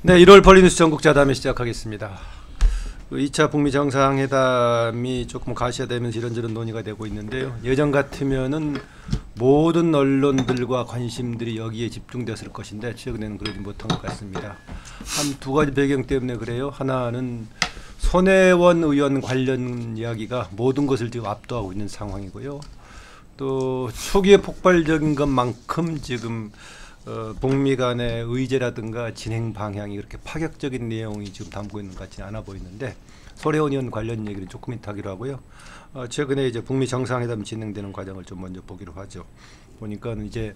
네, 1월 벌리뉴스 전국 자담회 시작하겠습니다. 2차 북미 정상회담이 조금 가시화되면서 이런저런 논의가 되고 있는데요. 예전 같으면은 모든 언론들과 관심들이 여기에 집중됐을 것인데 최근에는 그러지 못한 것 같습니다. 한 두 가지 배경 때문에 그래요. 하나는 손혜원 의원 관련 이야기가 모든 것을 지금 압도하고 있는 상황이고요. 또 초기에 폭발적인 것만큼 지금 북미 간의 의제라든가 진행 방향이 그렇게 파격적인 내용이 지금 담고 있는 것 같지는 않아 보이는데 손혜원 의원 관련 얘기를 조금 이따 하기로 하고요. 최근에 이제 북미 정상회담 진행되는 과정을 좀 먼저 보기로 하죠. 보니까 이제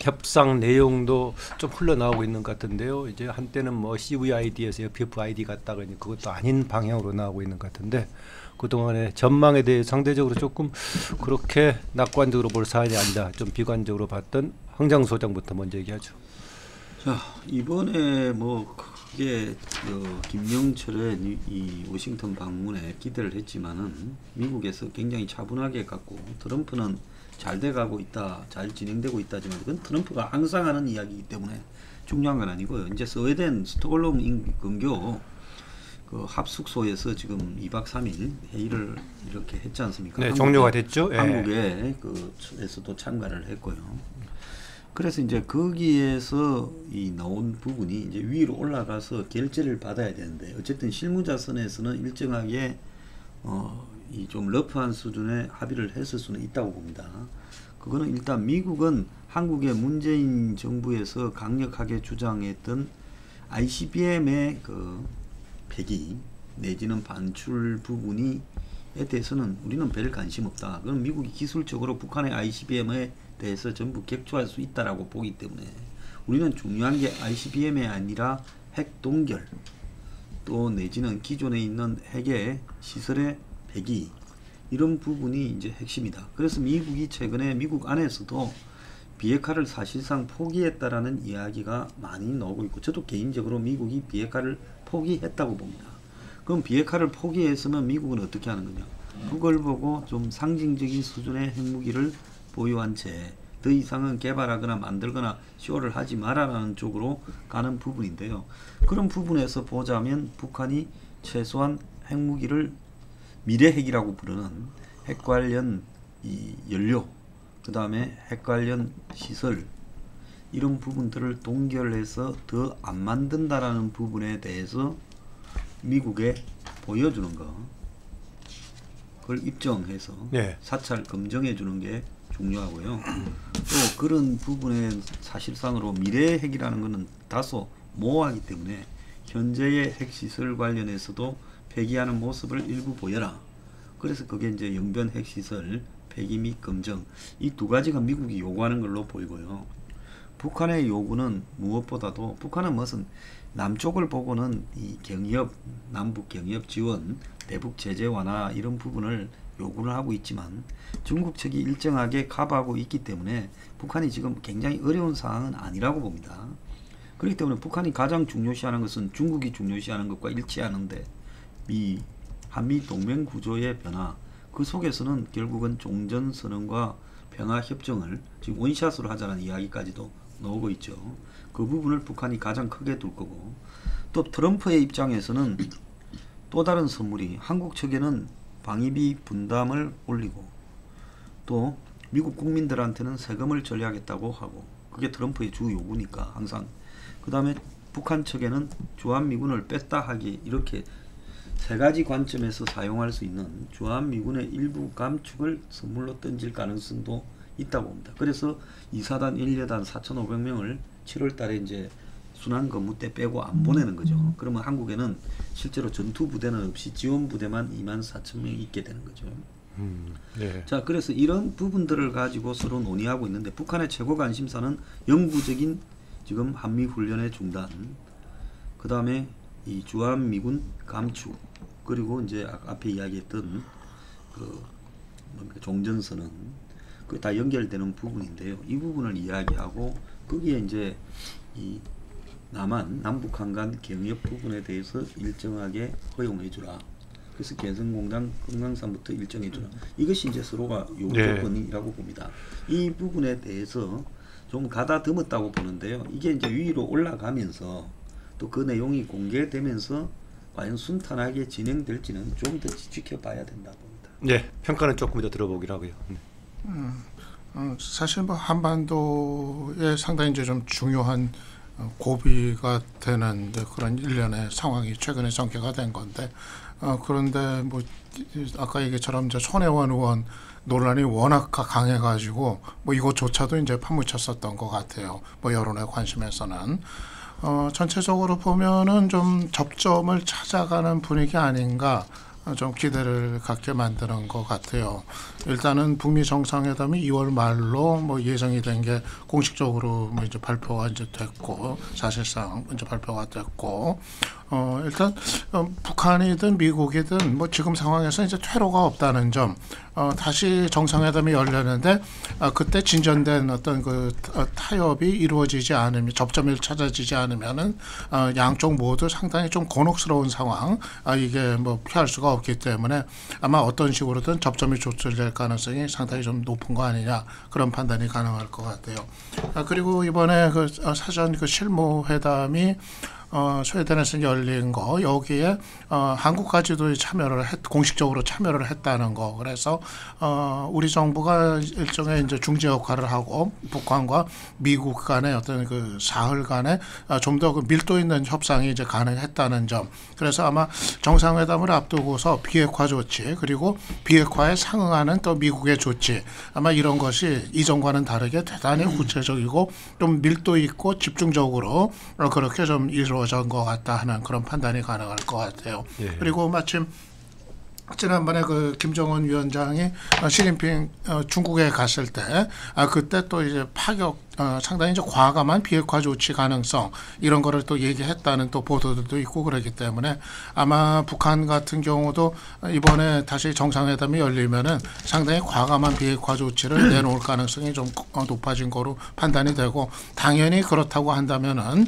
협상 내용도 좀 흘러나오고 있는 것 같은데요. 이제 한때는 뭐 CVID에서 FFID 갔다가 이제 그것도 아닌 방향으로 나오고 있는 것 같은데 그동안의 전망에 대해 상대적으로 조금 그렇게 낙관적으로 볼 사안이 아니다. 좀 비관적으로 봤던 황장 소장부터 먼저 얘기하죠. 자, 이번에 뭐 크게 김영철의 이 워싱턴 방문에 기대를 했지만은 미국에서 굉장히 차분하게 갔고 트럼프는 잘 돼가고 있다, 잘 진행되고 있다지만 그건 트럼프가 항상 하는 이야기이기 때문에 중요한 건 아니고요. 이제 스웨덴 스톡홀름 근교 그 합숙소에서 지금 2박 3일 회의를 이렇게 했지 않습니까? 네, 종료가 됐죠. 한국에 에서도 참가를 했고요. 그래서 이제 거기에서 이 나온 부분이 이제 위로 올라가서 결재를 받아야 되는데 어쨌든 실무자 선에서는 일정하게 이 좀 러프한 수준의 합의를 했을 수는 있다고 봅니다. 그거는 일단 미국은 한국의 문재인 정부에서 강력하게 주장했던 ICBM의 그 폐기 내지는 반출 부분에 대해서는 우리는 별 관심 없다. 그건 미국이 기술적으로 북한의 ICBM에 대해서 전부 격추할 수 있다라고 보기 때문에 우리는 중요한 게 ICBM이 아니라 핵 동결 또 내지는 기존에 있는 핵의 시설의 폐기 이런 부분이 이제 핵심이다. 그래서 미국이 최근에 미국 안에서도 비핵화를 사실상 포기했다라는 이야기가 많이 나오고 있고 저도 개인적으로 미국이 비핵화를 포기했다고 봅니다. 그럼 비핵화를 포기했으면 미국은 어떻게 하는 거냐? 그걸 보고 좀 상징적인 수준의 핵무기를 보유한 채 더 이상은 개발하거나 만들거나 쇼를 하지 마라라는 쪽으로 가는 부분인데요. 그런 부분에서 보자면 북한이 최소한 핵무기를 미래핵이라고 부르는 핵 관련 이 연료, 그 다음에 핵 관련 시설 이런 부분들을 동결해서 더 안 만든다라는 부분에 대해서 미국에 보여주는 거 그걸 입증해서 네. 사찰 검증해 주는 게 중요하고요. 또 그런 부분에 사실상으로 미래의 핵이라는 것은 다소 모호하기 때문에 현재의 핵시설 관련해서도 폐기하는 모습을 일부 보여라. 그래서 그게 이제 영변 핵시설 폐기 및 검증 이 두 가지가 미국이 요구하는 걸로 보이고요. 북한의 요구는 무엇보다도 북한은 무슨 남쪽을 보고는 이 경협, 남북 경협 지원, 대북 제재 완화 이런 부분을 요구를 하고 있지만 중국 측이 일정하게 가부하고 있기 때문에 북한이 지금 굉장히 어려운 상황은 아니라고 봅니다. 그렇기 때문에 북한이 가장 중요시하는 것은 중국이 중요시하는 것과 일치하는데 이 한미 동맹 구조의 변화 그 속에서는 결국은 종전선언과 평화협정을 지금 원샷으로 하자는 이야기까지도 나오고 있죠. 그 부분을 북한이 가장 크게 둘 거고 또 트럼프의 입장에서는 또 다른 선물이 한국 측에는 방위비 분담을 올리고 또 미국 국민들한테는 세금을 절약하겠다고 하고 그게 트럼프의 주 요구니까 항상 그 다음에 북한 측에는 주한미군을 뺐다 하기 이렇게 세 가지 관점에서 사용할 수 있는 주한미군의 일부 감축을 선물로 던질 가능성도 있다고 봅니다. 그래서 2사단 1여단 4,500명을 7월 달에 이제 순환 근무 때 빼고 안 보내는 거죠. 그러면 한국에는 실제로 전투 부대는 없이 지원 부대만 24,000명이 있게 되는 거죠. 네. 자, 그래서 이런 부분들을 가지고 서로 논의하고 있는데 북한의 최고 관심사는 영구적인 지금 한미 훈련의 중단, 그 다음에 이 주한미군 감축, 그리고 이제 앞에 이야기했던 그 종전선언, 그 다 연결되는 부분인데요. 이 부분을 이야기하고 거기에 이제 이 남북한 간 경협 부분에 대해서 일정하게 허용해주라. 그래서 개성공단 금강산부터 일정해주라. 이것이 이제 서로가 요구 조건이라고 봅니다. 이 부분에 대해서 좀 가다듬었다고 보는데요. 이게 이제 위로 올라가면서 또 그 내용이 공개되면서 과연 순탄하게 진행될지는 좀 더 지켜봐야 된다 봅니다. 네, 평가는 조금 더 들어보기로 하고요. 사실 뭐 한반도에 상당히 이제 좀 중요한 고비가 되는 그런 일련의 상황이 최근에 전개가 된 건데 그런데 뭐 아까 얘기처럼 이제 손혜원 의원 논란이 워낙 강해가지고 뭐 이것조차도 이제 파묻혔었던 것 같아요. 뭐 여론의 관심에서는 전체적으로 보면은 좀 접점을 찾아가는 분위기 아닌가. 좀 기대를 갖게 만드는 것 같아요. 일단은 북미 정상회담이 2월 말로 뭐 예정이 된 게 공식적으로 뭐 이제 발표가 이제 됐고 사실상 이제 발표가 됐고 일단 북한이든 미국이든 뭐 지금 상황에서 이제 퇴로가 없다는 점 다시 정상회담이 열렸는데 그때 진전된 어떤 그 타협이 이루어지지 않으면 접점이 찾아지지 않으면은 양쪽 모두 상당히 좀 곤혹스러운 상황 이게 뭐 피할 수가 없기 때문에 아마 어떤 식으로든 접점이 조절될 가능성이 상당히 좀 높은 거 아니냐 그런 판단이 가능할 것 같아요. 그리고 이번에 그 사전 그 실무회담이 스웨덴에서 열린 거 여기에 한국까지도 공식적으로 참여를 했다는 거 그래서 우리 정부가 일종의 이제 중재 역할을 하고 북한과 미국 간의 어떤 그 사흘 간의 좀 더 그 밀도 있는 협상이 이제 가능했다는 점 그래서 아마 정상회담을 앞두고서 비핵화 조치 그리고 비핵화에 상응하는 또 미국의 조치 아마 이런 것이 이전과는 다르게 대단히 구체적이고 좀 밀도 있고 집중적으로 그렇게 좀 이루어진 것 같다 하는 그런 판단이 가능할 것 같아요. 예. 그리고 마침 지난번에 그 김정은 위원장이 시진핑 중국에 갔을 때 그때 또 이제 상당히 이제 과감한 비핵화 조치 가능성 이런 거를 또 얘기했다는 또 보도들도 있고 그러기 때문에 아마 북한 같은 경우도 이번에 다시 정상회담이 열리면은 상당히 과감한 비핵화 조치를 내놓을 가능성이 좀 높아진 거로 판단이 되고 당연히 그렇다고 한다면은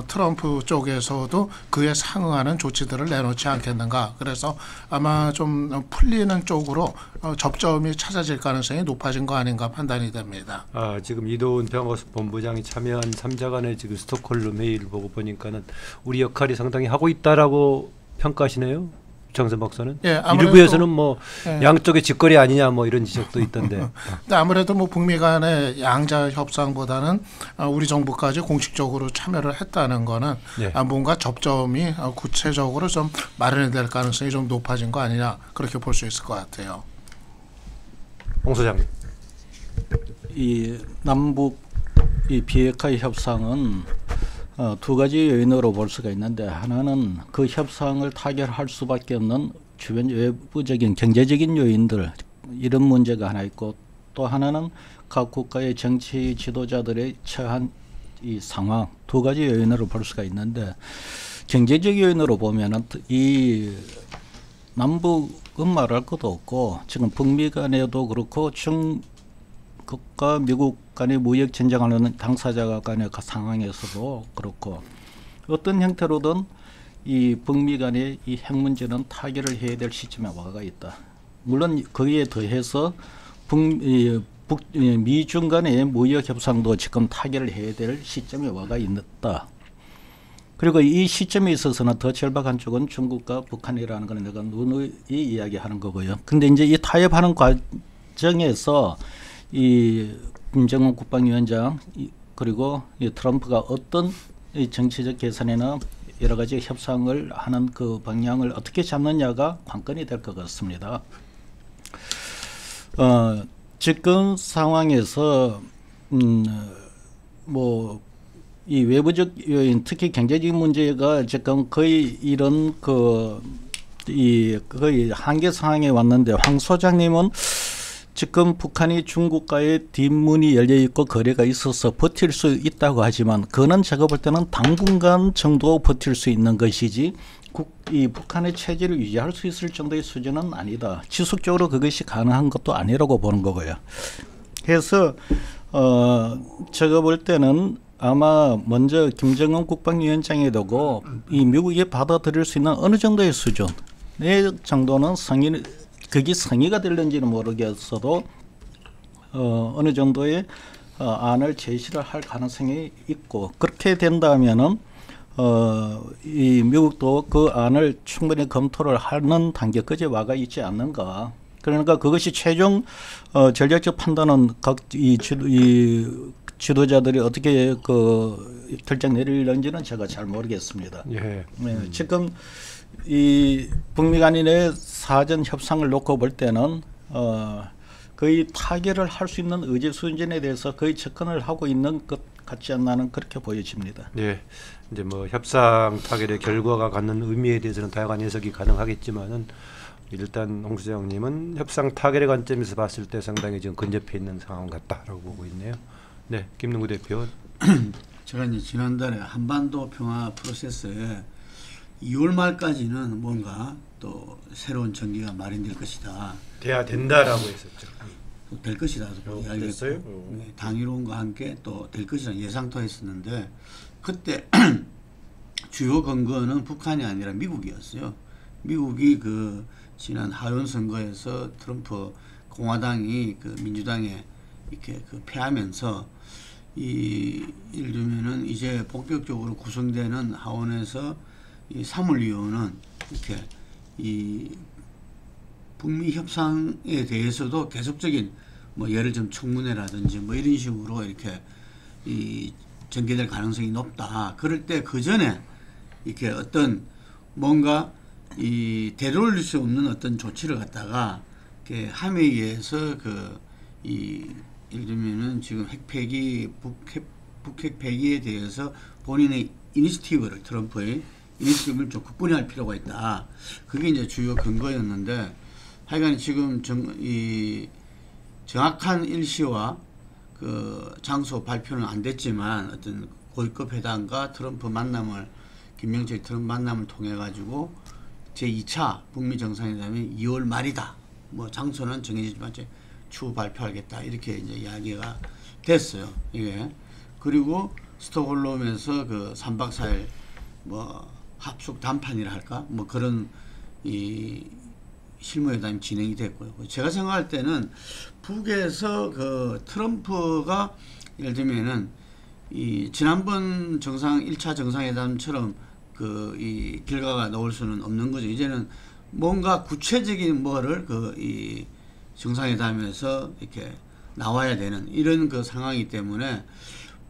트럼프 쪽에서도 그에 상응하는 조치들을 내놓지 않겠는가 그래서 아마 좀 풀리는 쪽으로 접점이 찾아질 가능성이 높아진 거 아닌가 판단이 됩니다. 지금 이도훈 병어본부장이 참여한 3자 간의 지금 스톡홀름 회의를 보고 보니까는 우리 역할이 상당히 하고 있다라고 평가하시네요. 정선 박사는. 예, 일부에서는 뭐 양쪽의 직거래 아니냐 뭐 이런 지적도 있던데. 근데 아무래도 뭐 북미 간의 양자 협상보다는 우리 정부까지 공식적으로 참여를 했다는 거는 뭔가 접점이 구체적으로 좀 마련이 될 가능성이 좀 높아진 거 아니냐 그렇게 볼 수 있을 것 같아요. 홍 소장님. 이 남북 이 비핵화 협상은 두 가지 요인으로 볼 수가 있는데 하나는 그 협상을 타결할 수밖에 없는 주변 외부적인 경제적인 요인들 이런 문제가 하나 있고 또 하나는 각 국가의 정치 지도자들의 처한 이 상황 두 가지 요인으로 볼 수가 있는데 경제적 요인으로 보면은 이 남북은 말할 것도 없고 지금 북미 간에도 그렇고 중국과 미국 간의 무역 전쟁하는 당사자 간의 그 상황에서도 그렇고 어떤 형태로든 이 북미 간의 이 핵 문제는 타결을 해야 될 시점에 와가 있다. 물론 거기에 더해서 미중 간의 무역 협상도 지금 타결을 해야 될 시점에 와가 있다. 그리고 이 시점에 있어서는 더 절박한 쪽은 중국과 북한이라는 걸 내가 누누이 이야기하는 거고요. 근데 이제 이 타협하는 과정에서 이 김정은 국방위원장 그리고 이 트럼프가 어떤 이 정치적 계산이나 여러 가지 협상을 하는 그 방향을 어떻게 잡느냐가 관건이 될 것 같습니다. 지금 상황에서 뭐 이 외부적 요인 특히 경제적인 문제가 지금 거의 이런 거의 한계 상황에 왔는데 황 소장님은 지금 북한이 중국과의 뒷문이 열려 있고 거래가 있어서 버틸 수 있다고 하지만 그는 제가 볼 때는 당분간 정도 버틸 수 있는 것이지 이 북한의 체제를 유지할 수 있을 정도의 수준은 아니다. 지속적으로 그것이 가능한 것도 아니라고 보는 거고요. 그래서 제가 볼 때는 아마 먼저 김정은 국방위원장이 되고 이 미국이 받아들일 수 있는 어느 정도의 수준의 정도는 그게 성의가 될는지는 모르겠어도 어느 정도의 안을 제시를 할 가능성이 있고 그렇게 된다면은 이 미국도 그 안을 충분히 검토를 하는 단계까지 와가 있지 않는가. 그러니까 그것이 최종 전략적 판단은 이 지도자들이 어떻게 그 결정 내리는지는 제가 잘 모르겠습니다. 예. 네, 지금 이 북미 간의 사전 협상을 놓고 볼 때는 거의 타결을 할 수 있는 의지 수준에 대해서 거의 접근을 하고 있는 것 같지 않나는 그렇게 보여집니다. 예. 이제 뭐 협상 타결의 결과가 갖는 의미에 대해서는 다양한 해석이 가능하겠지만은 일단 홍 수장님은 협상 타결의 관점에서 봤을 때 상당히 지금 근접해 있는 상황 같다라고 보고 있네요. 네, 김능구 대표. 제가 이제 지난달에 한반도 평화 프로세스에 2월 말까지는 뭔가 또 새로운 전기가 마련될 것이다. 돼야 된다라고 했었죠. 또 될 것이다. 됐어요? 네, 당일론과 함께 또 될 것이라는 예상도 했었는데 그때 주요 근거는 북한이 아니라 미국이었어요. 미국이 그 지난 하원 선거에서 트럼프 공화당이 그 민주당에 이렇게 그 패하면서 예를 들면은 이제 본격적으로 구성되는 하원에서 이 사물위원은 이렇게 이 북미 협상에 대해서도 계속적인 뭐 예를 좀 청문회라든지 뭐 이런 식으로 이렇게 이 전개될 가능성이 높다. 그럴 때 그 전에 이렇게 어떤 뭔가 이 되돌릴 수 없는 어떤 조치를 갖다가 이렇게 함에 의해서 예를 들면은 지금 핵 폐기 북핵 폐기에 대해서 본인의 이니시티브를 트럼프의 이니시티브를 좀 국분해할 필요가 있다. 그게 이제 주요 근거였는데 하여간 지금 정확한 일시와 그 장소 발표는 안 됐지만 어떤 고위급 회담과 트럼프 만남을 김명철 트럼프 만남을 통해 가지고 제2차 북미 정상회담이 2월 말이다. 뭐 장소는 정해지지만 추후 발표하겠다. 이렇게 이제 이야기가 됐어요. 이게 그리고 스톡홀름에서 그 3박 4일 뭐 합숙 담판이라 할까? 뭐 그런 이 실무회담이 진행이 됐고요. 제가 생각할 때는 북에서 그 트럼프가 예를 들면은 이 지난번 1차 정상회담처럼 그 이 결과가 나올 수는 없는 거죠. 이제는 뭔가 구체적인 뭐를 그 이 정상회담에서 이렇게 나와야 되는 이런 그 상황이기 때문에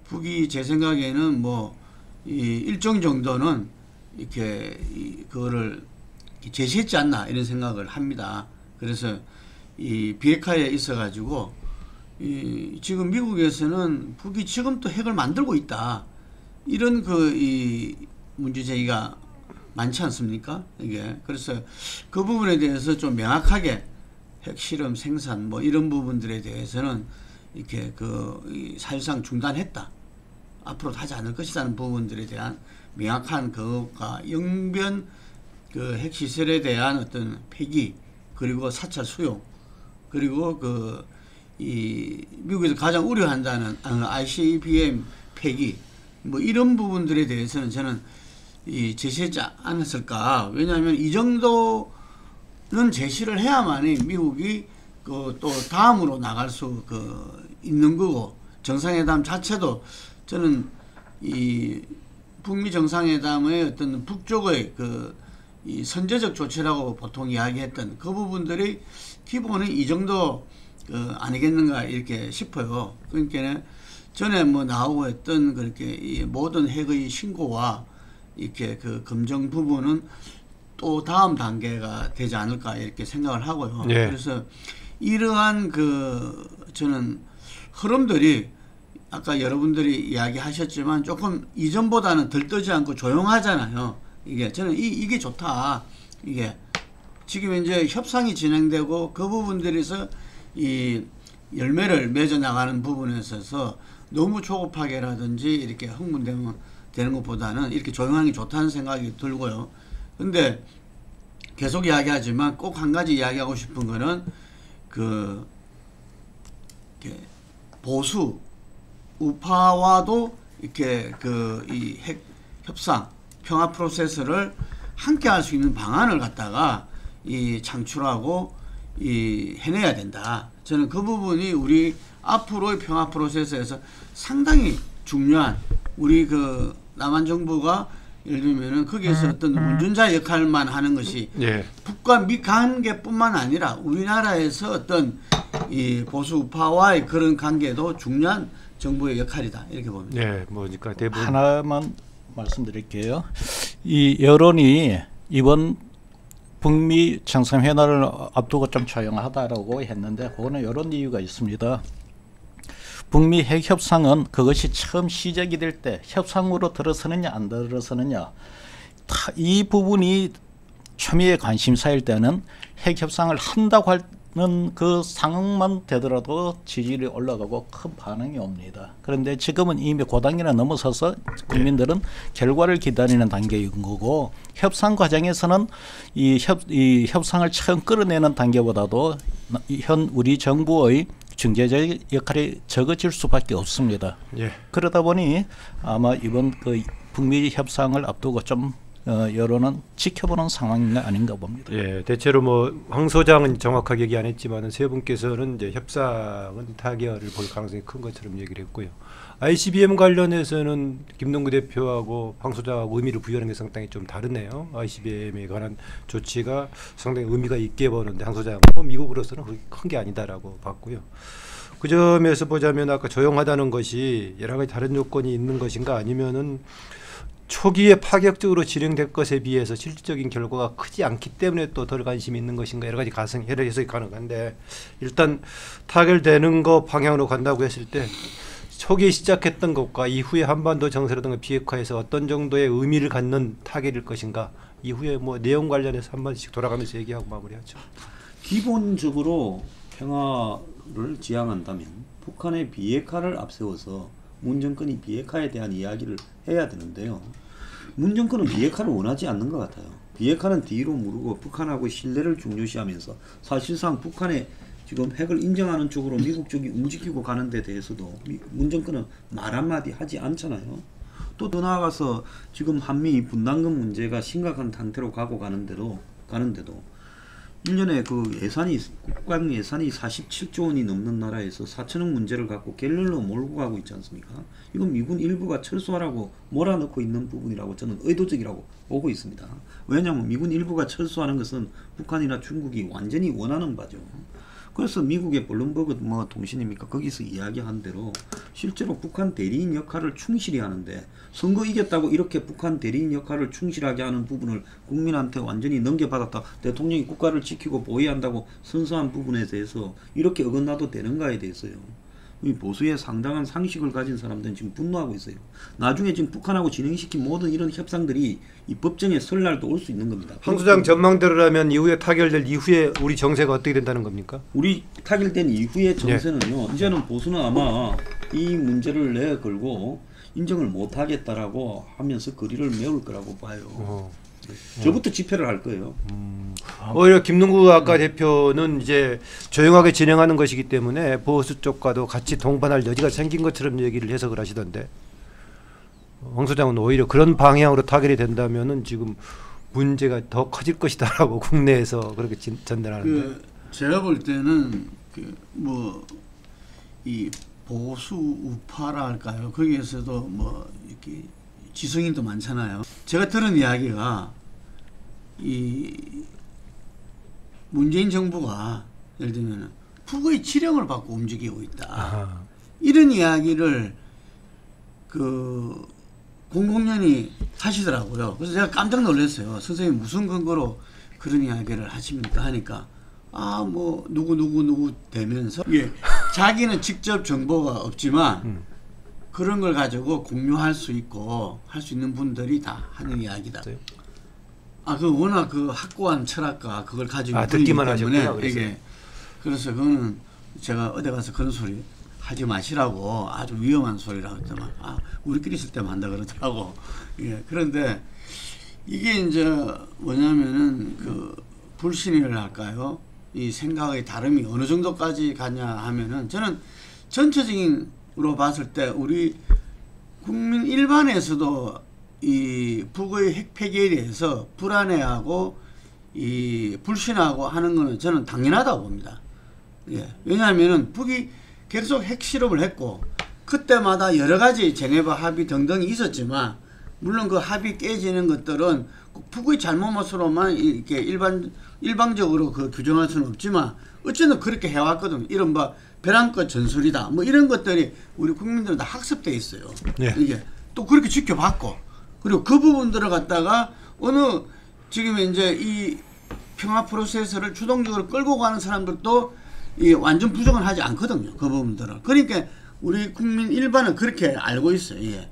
북이 제 생각에는 뭐 이 일정 정도는 이렇게 그거를 제시했지 않나 이런 생각을 합니다. 그래서 이 비핵화에 있어 가지고 지금 미국에서는 북이 지금 또 핵을 만들고 있다 이런 이 문제 제기가 많지 않습니까? 이게 그래서 그 부분에 대해서 좀 명확하게 핵실험 생산 뭐 이런 부분들에 대해서는 이렇게 사실상 중단했다. 앞으로 하지 않을 것이라는 부분들에 대한 명확한 그것과 영변 그 핵시설에 대한 어떤 폐기 그리고 사찰 수용 그리고 미국에서 가장 우려한다는 ICBM 폐기 뭐 이런 부분들에 대해서는 저는 제시하지 않았을까. 왜냐하면 이 정도는 제시를 해야만이 미국이 또 다음으로 나갈 수 있는 거고 정상회담 자체도 저는 이 북미 정상회담의 어떤 북쪽의 이 선제적 조치라고 보통 이야기했던 그 부분들이 기본이 이 정도 아니겠는가 이렇게 싶어요. 그러니까 전에 뭐 나오고 했던 그렇게 이 모든 핵의 신고와 이렇게 검증 부분은 또 다음 단계가 되지 않을까 이렇게 생각을 하고요. 예. 그래서 이러한 저는 흐름들이 아까 여러분들이 이야기하셨지만 조금 이전보다는 들떠지 않고 조용하잖아요. 저는 이게 좋다. 이게 지금 이제 협상이 진행되고 그 부분들에서 이 열매를 맺어 나가는 부분에 있어서 너무 조급하게라든지 이렇게 흥분되는 것보다는 이렇게 조용한 게 좋다는 생각이 들고요. 근데 계속 이야기하지만 꼭 한 가지 이야기하고 싶은 거는 보수 우파와도 이렇게 이 핵 협상 평화 프로세스를 함께 할 수 있는 방안을 갖다가 창출하고 해내야 된다. 저는 그 부분이 우리 앞으로의 평화 프로세스에서 상당히 중요한 우리 남한 정부가 예를 들면은 거기에서 어떤 운전자 역할만 하는 것이 예. 북과 미 관계뿐만 아니라 우리나라에서 어떤 이 보수 우파와의 그런 관계도 중요한 정부의 역할이다 이렇게 봅니다. 네, 뭐니까 대부분 하나만 말씀드릴게요. 이 여론이 이번 북미 정상회담을 앞두고 좀 조용하다라고 했는데 그거는 이런 이유가 있습니다. 북미 핵 협상은 그것이 처음 시작이 될 때 협상으로 들어서느냐 안 들어서느냐 이 부분이 초미의 관심사일 때는 핵 협상을 한다고 하는 그 상황만 되더라도 지지율이 올라가고 큰 반응이 옵니다. 그런데 지금은 이미 그 단계를 넘어서서 국민들은 결과를 기다리는 단계인 거고 협상 과정에서는 이 협상을 처음 끌어내는 단계보다도 현 우리 정부의 중재자 역할이 적어질 수밖에 없습니다. 예. 그러다 보니 아마 이번 그 북미 협상을 앞두고 좀 여론은 지켜보는 상황이 아닌가 봅니다. 예, 대체로 뭐 황 소장은 정확하게 얘기 안 했지만은 세 분께서는 이제 협상은 타결을 볼 가능성이 큰 것처럼 얘기를 했고요. ICBM 관련해서는 김동구 대표하고 황 소장하고 의미를 부여하는 게 상당히 좀 다르네요. ICBM에 관한 조치가 상당히 의미가 있게 보는데 황 소장은 미국으로서는 그렇게 큰 게 아니다라고 봤고요. 그 점에서 보자면 아까 조용하다는 것이 여러 가지 다른 요건이 있는 것인가 아니면은 초기에 파격적으로 진행될 것에 비해서 실질적인 결과가 크지 않기 때문에 또 덜 관심이 있는 것인가 여러 가지 여러 해석이 가능한데 일단 타결되는 거 방향으로 간다고 했을 때 초기에 시작했던 것과 이후에 한반도 정세라든가 비핵화에서 어떤 정도의 의미를 갖는 타결일 것인가 이후에 뭐 내용 관련해서 한 번씩 돌아가면서 얘기하고 마무리하죠. 기본적으로 평화를 지향한다면 북한의 비핵화를 앞세워서 문 정권이 비핵화에 대한 이야기를 해야 되는데요. 문 정권은 비핵화를 원하지 않는 것 같아요. 비핵화는 뒤로 무르고 북한하고 신뢰를 중요시하면서 사실상 북한의 지금 핵을 인정하는 쪽으로 미국 쪽이 움직이고 가는 데 대해서도 문 정권은 말 한마디 하지 않잖아요. 또 더 나아가서 지금 한미 분담금 문제가 심각한 상태로 가고 가는데도 1년에 그 예산이 국방 예산이 47조 원이 넘는 나라에서 4천억 문제를 갖고 갤럴로 몰고 가고 있지 않습니까? 이건 미군 일부가 철수하라고 몰아넣고 있는 부분이라고 저는 의도적이라고 보고 있습니다. 왜냐하면 미군 일부가 철수하는 것은 북한이나 중국이 완전히 원하는 바죠. 그래서 미국의 블룸버그 뭐 통신입니까? 거기서 이야기한 대로 실제로 북한 대리인 역할을 충실히 하는데 선거 이겼다고 이렇게 북한 대리인 역할을 충실하게 하는 부분을 국민한테 완전히 넘겨받았다. 대통령이 국가를 지키고 보위한다고 선서한 부분에 대해서 이렇게 어긋나도 되는가에 대해서요. 이 보수의 상당한 상식을 가진 사람들은 지금 분노하고 있어요. 나중에 지금 북한하고 진행시킨 모든 이런 협상들이 이 법정에 설 날도 올 수 있는 겁니다. 황 소장 전망대로라면 이후에 타결될 이후에 우리 정세가 어떻게 된다는 겁니까? 우리 타결된 이후의 정세는요. 이제는 보수는 아마 이 문제를 내걸고 인정을 못하겠다라고 하면서 거리를 메울 거라고 봐요. 저부터 집회를 할 거예요. 오히려 김능구 아까 대표는 이제 조용하게 진행하는 것이기 때문에 보수 쪽과도 같이 동반할 여지가 생긴 것처럼 얘기를 해석을 하시던데 황 소장은 오히려 그런 방향으로 타결이 된다면은 지금 문제가 더 커질 것이다라고 국내에서 그렇게 전달하는데 제가 볼 때는 뭐 이 보수 우파라 할까요? 거기에서도 뭐 이렇게 지성인도 많잖아요. 제가 들은 이야기가 이 문재인 정부가 예를 들면 북의 지령을 받고 움직이고 있다. 아하. 이런 이야기를 그 공공연히 하시더라고요. 그래서 제가 깜짝 놀랐어요. 선생님 무슨 근거로 그런 이야기를 하십니까? 하니까 뭐 누구 되면서 예, 자기는 직접 정보가 없지만 그런 걸 가지고 공유할 수 있고 할 수 있는 분들이 다 하는 이야기다. 그 워낙 그 확고한 철학과 그걸 가지고 듣기만 때문에 하셨구나. 이게 그래서 그거는 제가 어디 가서 그런 소리 하지 마시라고 아주 위험한 소리라고 했더만 우리끼리 있을 때만 한다 그러더라고. 예, 그런데 이게 이제 뭐냐면은 그 불신을 할까요? 이 생각의 다름이 어느 정도까지 가냐 하면은 저는 전체적으로 봤을 때 우리 국민 일반에서도 이 북의 핵 폐기에 대해서 불안해하고 이 불신하고 하는 거는 저는 당연하다고 봅니다. 예. 왜냐하면은 북이 계속 핵 실험을 했고 그때마다 여러 가지 제네바 합의 등등이 있었지만 물론 그 합의 깨지는 것들은 꼭 북의 잘못으로만 이렇게 일방적으로 그 규정할 수는 없지만 어쨌든 그렇게 해왔거든. 이른바 벼랑끝 전술이다. 뭐 이런 것들이 우리 국민들은 다 학습돼 있어요. 예. 이게 또 그렇게 지켜봤고, 그리고 그 부분들을 갖다가 어느 지금 이제 이 평화 프로세스를 주동적으로 끌고 가는 사람들도 이 완전 부정은 하지 않거든요. 그 부분들은. 그러니까 우리 국민 일반은 그렇게 알고 있어요. 예.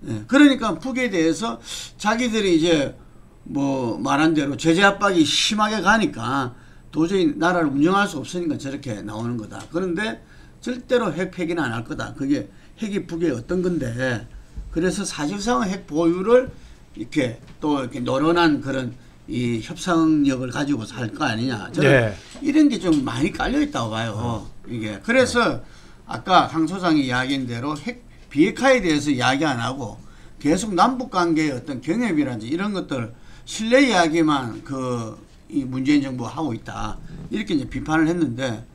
예. 그러니까 북에 대해서 자기들이 이제 뭐 말한 대로 제재 압박이 심하게 가니까 도저히 나라를 운영할 수 없으니까 저렇게 나오는 거다. 그런데 절대로 핵 폐기는 안 할 거다. 그게 핵이 북의 어떤 건데, 그래서 사실상 핵 보유를 이렇게 또 이렇게 노련한 그런 이 협상력을 가지고 살 거 아니냐. 저는 네. 이런 게 좀 많이 깔려 있다고 봐요. 이게. 그래서 아까 강 소장이 이야기한 대로 핵 비핵화에 대해서 이야기 안 하고 계속 남북 관계의 어떤 경협이라든지 이런 것들 신뢰 이야기만 이 문재인 정부가 하고 있다. 이렇게 이제 비판을 했는데,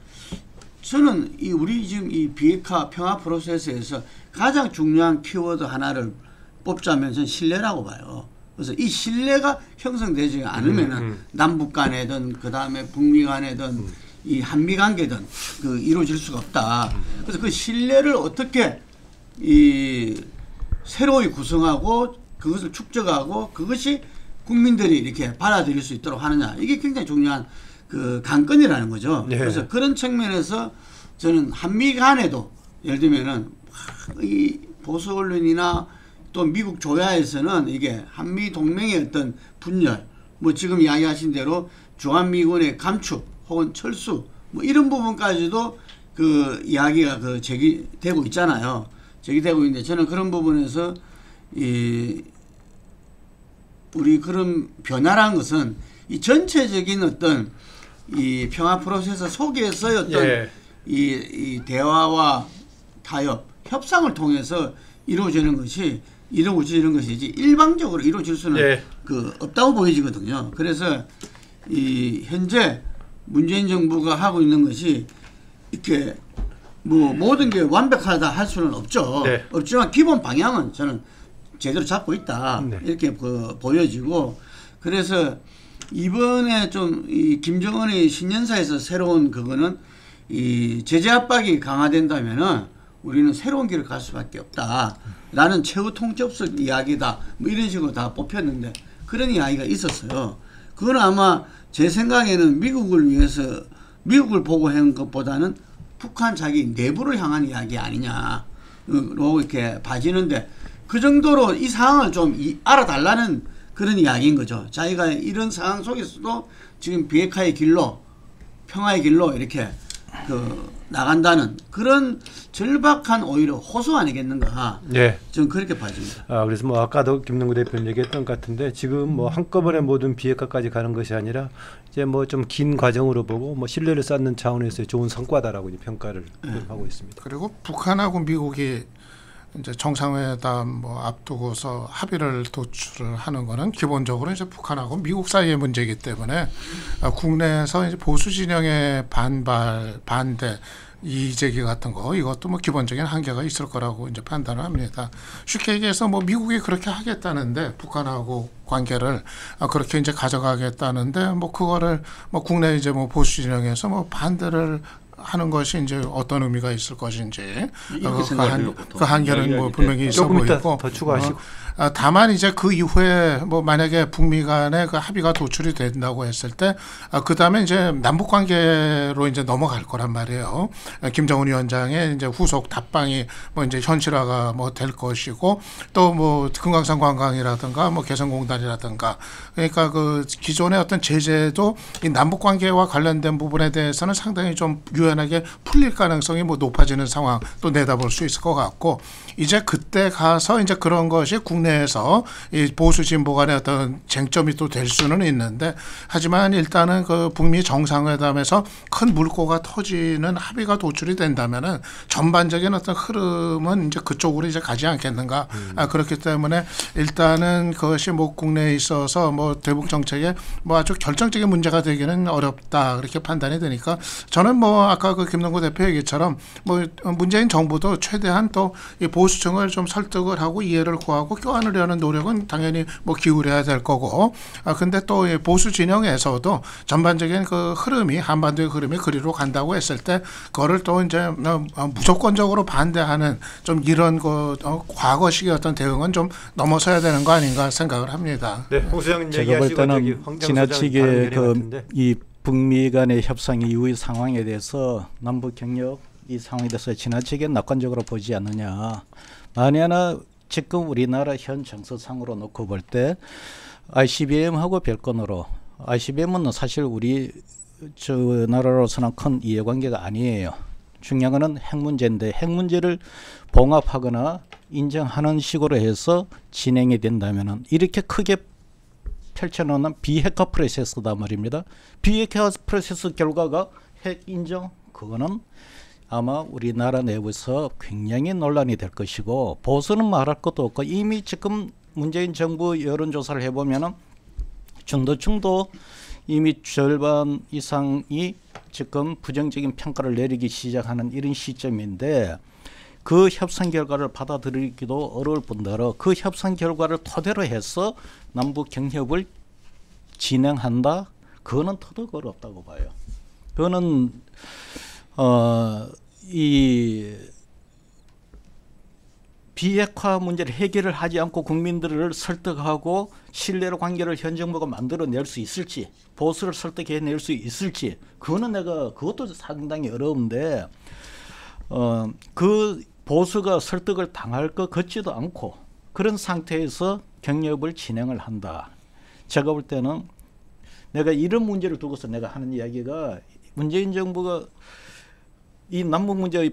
저는 우리 지금 이 비핵화 평화 프로세스에서 가장 중요한 키워드 하나를 뽑자면 저는 신뢰라고 봐요. 그래서 이 신뢰가 형성되지 않으면은 남북 간에든 그 다음에 북미 간에든 이 한미 관계든 이루어질 수가 없다. 그래서 그 신뢰를 어떻게 새로이 구성하고 그것을 축적하고 그것이 국민들이 이렇게 받아들일 수 있도록 하느냐, 이게 굉장히 중요한 그 관건이라는 거죠. 네. 그래서 그런 측면에서 저는 한미 간에도 예를 들면은 이 보수 언론이나 또 미국 조야에서는 이게 한미 동맹의 어떤 분열, 뭐 지금 이야기하신 대로 주한미군의 감축 혹은 철수 뭐 이런 부분까지도 그 이야기가 제기되고 있잖아요. 제기되고 있는데, 저는 그런 부분에서 우리 그런 변화라는 것은 이 전체적인 어떤 이 평화 프로세스 속에서의 어떤 예. 이 대화와 타협, 협상을 통해서 이루어지는 것이지 일방적으로 이루어질 수는 예. 없다고 보여지거든요. 그래서 이 현재 문재인 정부가 하고 있는 것이 이렇게 뭐 모든 게 완벽하다 할 수는 없죠. 네. 없지만 기본 방향은 저는 제대로 잡고 있다. 네. 이렇게 보여지고, 그래서 이번에 좀 이 김정은의 신년사에서 새로운 그거는 이 제재 압박이 강화된다면은 우리는 새로운 길을 갈 수밖에 없다라는 최후 통첩적 이야기다. 뭐 이런 식으로 다 뽑혔는데 그런 이야기가 있었어요. 그건 아마 제 생각에는 미국을 보고 한 것보다는 북한 자기 내부를 향한 이야기 아니냐로 이렇게 봐지는데, 그 정도로 이 상황을 좀 알아달라는 그런 이야기인 거죠. 자기가 이런 상황 속에서도 지금 비핵화의 길로, 평화의 길로 이렇게 나간다는 그런 절박한 오히려 호소 아니겠는가. 네. 저는 그렇게 봐집니다. 그래서 뭐 아까도 김능구 대표님 얘기했던 것 같은데, 지금 뭐 한꺼번에 모든 비핵화까지 가는 것이 아니라 이제 뭐 좀 긴 과정으로 보고 뭐 신뢰를 쌓는 차원에서의 좋은 성과다라고 이제 평가를 하고 있습니다. 그리고 북한하고 미국이 이제 정상회담 뭐 앞두고서 합의를 도출을 하는 거는 기본적으로 이제 북한하고 미국 사이의 문제이기 때문에 국내에서 이제 보수 진영의 반대 이의제기 같은 거, 이것도 뭐 기본적인 한계가 있을 거라고 이제 판단을 합니다. 쉽게 얘기해서 뭐 미국이 그렇게 하겠다는데, 북한하고 관계를 그렇게 이제 가져가겠다는데, 뭐 그거를 뭐 국내 이제 뭐 보수 진영에서 뭐 반대를 하는 것이 이제 어떤 의미가 있을 것인지, 그 한계는 뭐 분명히 있어 조금 이따 보이고, 더 추가하시고. 다만 이제 그 이후에 뭐 만약에 북미 간의 그 합의가 도출이 된다고 했을 때, 그 다음에 이제 남북 관계로 이제 넘어갈 거란 말이에요. 김정은 위원장의 이제 후속 답방이 뭐 이제 현실화가 뭐 될 것이고, 또 뭐 금강산 관광이라든가 뭐 개성공단이라든가, 그러니까 그 기존의 어떤 제재도 이 남북 관계와 관련된 부분에 대해서는 상당히 좀 유연하게 풀릴 가능성이 뭐 높아지는 상황 또 내다볼 수 있을 것 같고, 이제 그때 가서 이제 그런 것이 국내에서 이 보수 진보 간의 어떤 쟁점이 또 될 수는 있는데, 하지만 일단은 그 북미 정상회담에서 큰 물꼬가 터지는 합의가 도출이 된다면은 전반적인 어떤 흐름은 이제 그쪽으로 이제 가지 않겠는가. 그렇기 때문에 일단은 그것이 뭐 국내에 있어서 뭐 대북 정책에 뭐 아주 결정적인 문제가 되기는 어렵다, 그렇게 판단이 되니까, 저는 뭐 아까 그 김능구 대표 얘기처럼 뭐 문재인 정부도 최대한 또 이 보수층을 좀 설득을 하고 이해를 구하고 껴안는 안으려는 노력은 당연히 뭐 기울여야 될 거고, 근데 또 보수 진영에서도 전반적인 그 흐름이 한반도의 흐름이 그리로 간다고 했을 때 그거를 또 이제 무조건적으로 반대하는 좀 이런 그 과거식의 어떤 대응은 좀 넘어서야 되는 거 아닌가 생각을 합니다. 네, 홍 소장님 제가 볼 얘기하시고 저기 때는 황장 지나치게 소장 다른 같은데. 이 북미 간의 협상 이후의 상황에 대해서 남북 경력 이 상황에 대해서 지나치게 낙관적으로 보지 않느냐. 만약 하나 지금 우리나라 현 정서상으로 놓고 볼 때 ICBM하고 별건으로 ICBM은 사실 우리 저 나라로서는 큰 이해관계가 아니에요. 중요한 거는 핵 문제인데 핵 문제를 봉합하거나 인정하는 식으로 해서 진행이 된다면은 이렇게 크게 펼쳐놓는 비핵화 프로세스다 말입니다. 비핵화 프로세스 결과가 핵 인정 그거는 아마 우리나라 내부에서 굉장히 논란이 될 것이고 보수는 말할 것도 없고 이미 지금 문재인 정부 여론조사를 해보면은 중도층도 이미 절반 이상이 지금 부정적인 평가를 내리기 시작하는 이런 시점인데 그 협상 결과를 받아들이기도 어려울 뿐더러 그 협상 결과를 토대로 해서 남북 경협을 진행한다? 그거는 더더욱 어렵다고 봐요. 그거는 이 비핵화 문제를 해결을 하지 않고 국민들을 설득하고 신뢰로 관계를 현 정부가 만들어낼 수 있을지 보수를 설득해낼 수 있을지 그거는 그것도 상당히 어려운데 그 보수가 설득을 당할 것 같지도 않고 그런 상태에서 경협을 진행을 한다. 제가 볼 때는 내가 이런 문제를 두고서 내가 하는 이야기가 문재인 정부가 이 남북 문제,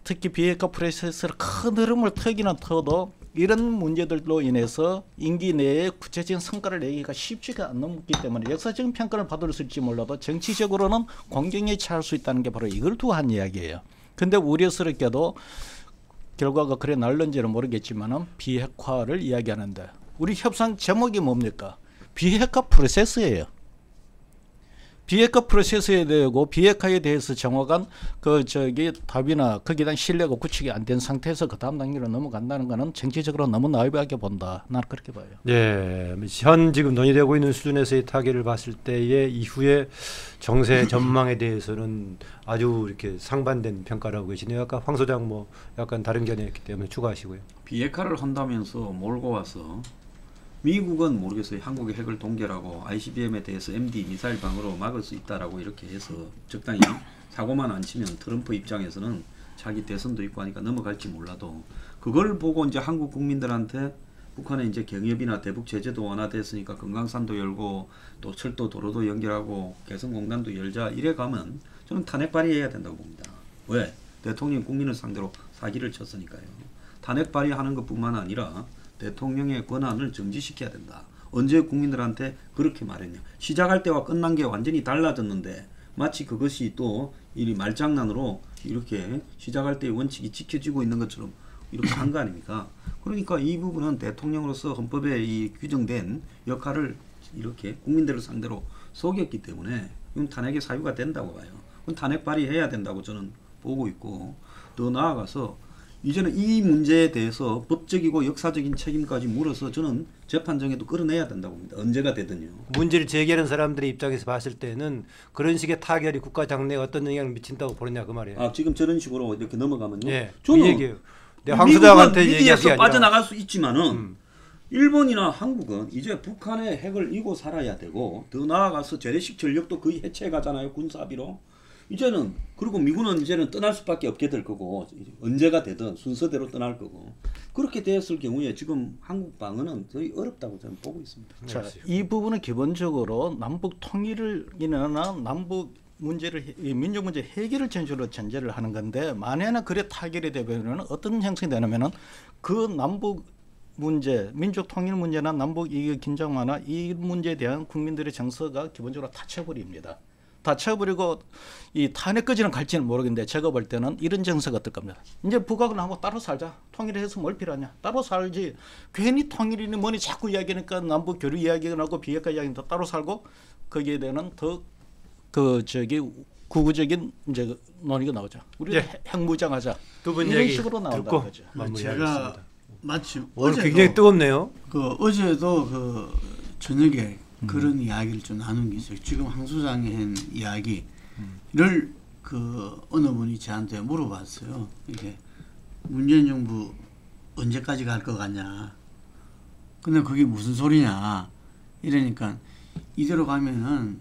특히 비핵화 프로세스를 큰 흐름을 터기는 터도 이런 문제들로 인해서 임기 내에 구체적인 성과를 내기가 쉽지가 않기 때문에 역사적인 평가를 받을 수 있을지 몰라도 정치적으로는 공경에 처할 수 있다는 게 바로 이걸 두고 한 이야기예요. 근데 우려스럽게도 결과가 그래 날는지는 모르겠지만 비핵화를 이야기하는데 우리 협상 제목이 뭡니까? 비핵화 프로세스예요. 비핵화 프로세스에 대하고 비핵화에 대해서 정확한 답이나 거기에 대한 신뢰가 구축이 안 된 상태에서 그 다음 단계로 넘어간다는 것은 정치적으로 너무 나이브하게 본다. 나는 그렇게 봐요. 예, 현 지금 논의되고 있는 수준에서의 타결을 봤을 때의 이후에 정세 전망에 대해서는 아주 이렇게 상반된 평가를 하고 계시네요. 아까 황 소장 뭐 약간 다른 견해였기 때문에 추가하시고요. 비핵화를 한다면서 몰고 와서 미국은 모르겠어요. 한국의 핵을 동결하고 ICBM에 대해서 MD 미사일 방어로 막을 수 있다라고 이렇게 해서 적당히 사고만 안 치면 트럼프 입장에서는 자기 대선도 있고 하니까 넘어갈지 몰라도 그걸 보고 이제 한국 국민들한테 북한의 이제 경협이나 대북 제재도 완화됐으니까 금강산도 열고 또 철도 도로도 연결하고 개성공단도 열자 이래 가면 저는 탄핵 발의해야 된다고 봅니다. 왜? 대통령 국민을 상대로 사기를 쳤으니까요. 탄핵 발의하는 것뿐만 아니라 대통령의 권한을 정지시켜야 된다. 언제 국민들한테 그렇게 말했냐. 시작할 때와 끝난 게 완전히 달라졌는데 마치 그것이 또 이 말장난으로 이렇게 시작할 때의 원칙이 지켜지고 있는 것처럼 이렇게 한 거 아닙니까? 그러니까 이 부분은 대통령으로서 헌법에 이 규정된 역할을 이렇게 국민들을 상대로 속였기 때문에 이건 탄핵의 사유가 된다고 봐요. 그건 탄핵 발의해야 된다고 저는 보고 있고 더 나아가서 이제는 이 문제에 대해서 법적이고 역사적인 책임까지 물어서 저는 재판정에도 끌어내야 된다고 봅니다. 언제가 되든요. 문제를 제기하는 사람들의 입장에서 봤을 때는 그런 식의 타결이 국가 장래에 어떤 영향을 미친다고 보느냐 그 말이에요. 아 지금 저런 식으로 이렇게 넘어가면요. 예, 저는 그 얘기예요. 황 소장한테 얘기할 게 위기에서 아니라 빠져나갈 수 있지만은 일본이나 한국은 이제 북한의 핵을 이고 살아야 되고 더 나아가서 재래식 전력도 거의 해체해 가잖아요. 군사비로. 이제는 그리고 미군은 이제는 떠날 수밖에 없게 될 거고 언제가 되든 순서대로 떠날 거고 그렇게 되었을 경우에 지금 한국 방어는 거의 어렵다고 저는 보고 있습니다. 자, 이 부분은 기본적으로 남북 통일을 인하나 남북 문제를 민족 문제 해결을 전제를 하는 건데 만약에 그래 타결이 되면 어떤 형성이 되냐면은 그 남북 문제, 민족 통일 문제나 남북 이익 긴장 완화 이 문제에 대한 국민들의 정서가 기본적으로 닫혀버립니다. 닫혀버리고 이 탄핵까지는 갈지는 모르겠는데 제가 볼 때는 이런 정서가 어떨 겁니다. 이제 북하고 나하고 따로 살자. 통일해서 뭘 필요하냐. 따로 살지. 괜히 통일이니 뭐니 자꾸 이야기하니까 남북 교류 이야기가 나고 비핵화 이야기는 더 따로 살고 거기에 대한 더 구구적인 이제 논의가 나오죠. 우리 핵무장하자. 두 분 이런 얘기 식으로 나온다는 듣고 거죠. 마무리하겠습니다. 제가 마침 오늘 굉장히 뜨겁네요. 어제도 저녁에 그런 이야기를 좀 나눈 게 있어요. 지금 황 소장이 한 이야기를 어느 분이 저한테 물어봤어요. 이게 문재인 정부 언제까지 갈 것 같냐. 근데 그게 무슨 소리냐. 이러니까 이대로 가면은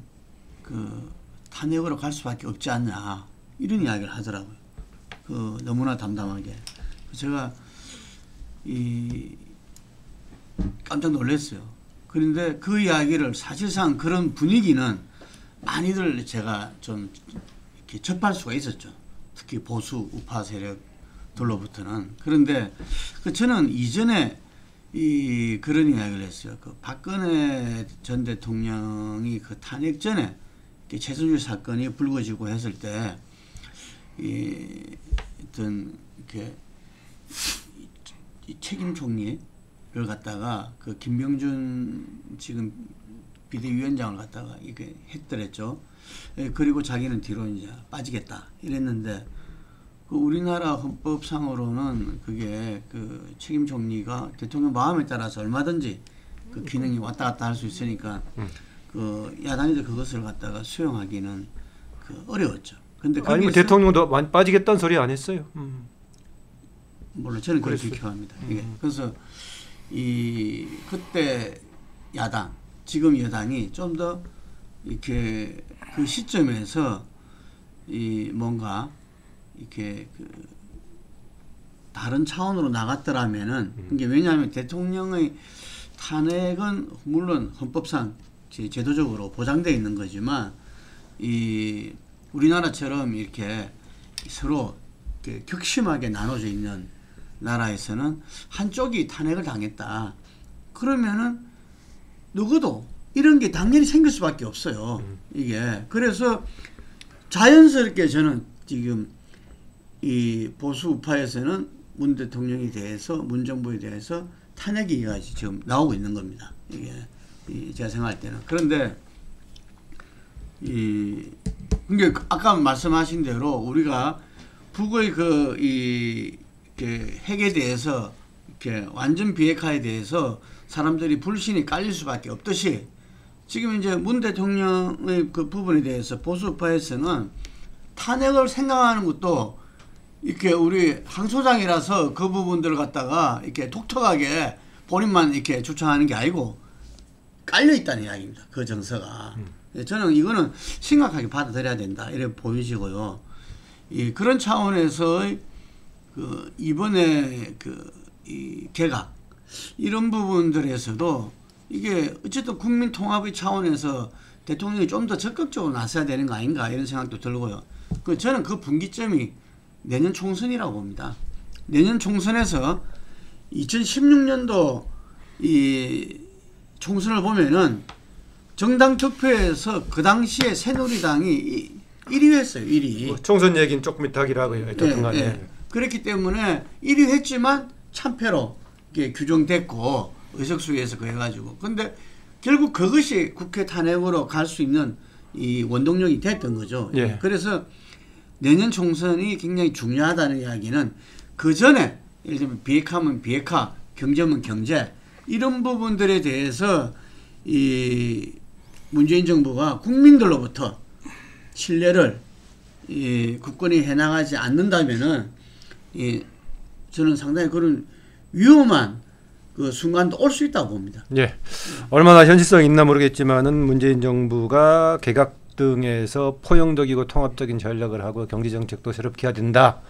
탄핵으로 갈 수밖에 없지 않냐. 이런 이야기를 하더라고요. 너무나 담담하게. 제가 깜짝 놀랐어요. 그런데 그 이야기를 사실상 그런 분위기는 많이들 제가 좀 이렇게 접할 수가 있었죠. 특히 보수 우파 세력들로부터는. 그런데 저는 이전에 그런 이야기를 했어요. 박근혜 전 대통령이 탄핵 전에 최순실 사건이 불거지고 했을 때 어떤 이렇게 책임 총리를 갖다가 김병준 지금 비대위원장을 갖다가 이렇게 했더랬죠. 그리고 자기는 뒤로 이제 빠지겠다 이랬는데 우리나라 헌법상으로는 그게 책임 총리가 대통령 마음에 따라서 얼마든지 기능이 왔다 갔다 할 수 있으니까 야당에서 그것을 갖다가 수용하기는 어려웠죠. 근데 아니 대통령도 많이 빠지겠다는 소리 안 했어요. 물론 저는 그렇게 기억합니다. 그래서 그때 야당, 지금 여당이 좀 더 이렇게 그 시점에서 뭔가 이렇게 다른 차원으로 나갔더라면은 이게 왜냐하면 대통령의 탄핵은 물론 헌법상 제도적으로 보장되어 있는 거지만 우리나라처럼 이렇게 서로 이렇게 격심하게 나눠져 있는 나라에서는 한쪽이 탄핵을 당했다. 그러면은 누구도 이런 게 당연히 생길 수밖에 없어요. 이게 그래서 자연스럽게 저는 지금 보수 우파에서는 문 대통령에 대해서 문 정부에 대해서 탄핵 얘기가 지금 나오고 있는 겁니다. 이게 제가 생각할 때는. 그런데 이게 아까 말씀하신 대로 우리가 북의 핵에 대해서 이렇게 완전 비핵화에 대해서 사람들이 불신이 깔릴 수밖에 없듯이 지금 이제 문 대통령의 그 부분에 대해서 보수파에서는 탄핵을 생각하는 것도 이렇게 우리 황 소장이라서 그 부분들을 갖다가 이렇게 독특하게 본인만 이렇게 주장하는 게 아니고 깔려 있다는 이야기입니다. 그 정서가. 저는 이거는 심각하게 받아들여야 된다. 이렇게 보이시고요. 그런 차원에서 이번에 이 개각 이런 부분들에서도 이게 어쨌든 국민 통합의 차원에서 대통령이 좀 더 적극적으로 나서야 되는 거 아닌가 이런 생각도 들고요. 저는 그 분기점이 내년 총선이라고 봅니다. 내년 총선에서 2016년도 이 총선을 보면은 정당 투표에서 그 당시에 새누리당이 1위 했어요. 1위. 총선 얘기는 조금 이따 하기로 하고요. 네. 그렇기 때문에 1위 했지만 참패로 이게 규정됐고 의석수에서 그 해가지고. 근데 결국 그것이 국회 탄핵으로 갈 수 있는 이 원동력이 됐던 거죠. 예. 그래서 내년 총선이 굉장히 중요하다는 이야기는 그 전에 예를 들면 비핵화면 비핵화, 경제면 경제 이런 부분들에 대해서 이 문재인 정부가 국민들로부터 신뢰를 국권이 해나가지 않는다면은 저는 상당히 그런 위험한 그 순간도 올 수 있다고 봅니다. 예, 얼마나 현실성이 있나 모르겠지만은 문재인 정부가 개각 등에서 포용적이고 통합적인 전략을 하고 경제 정책도 새롭게 해야 된다.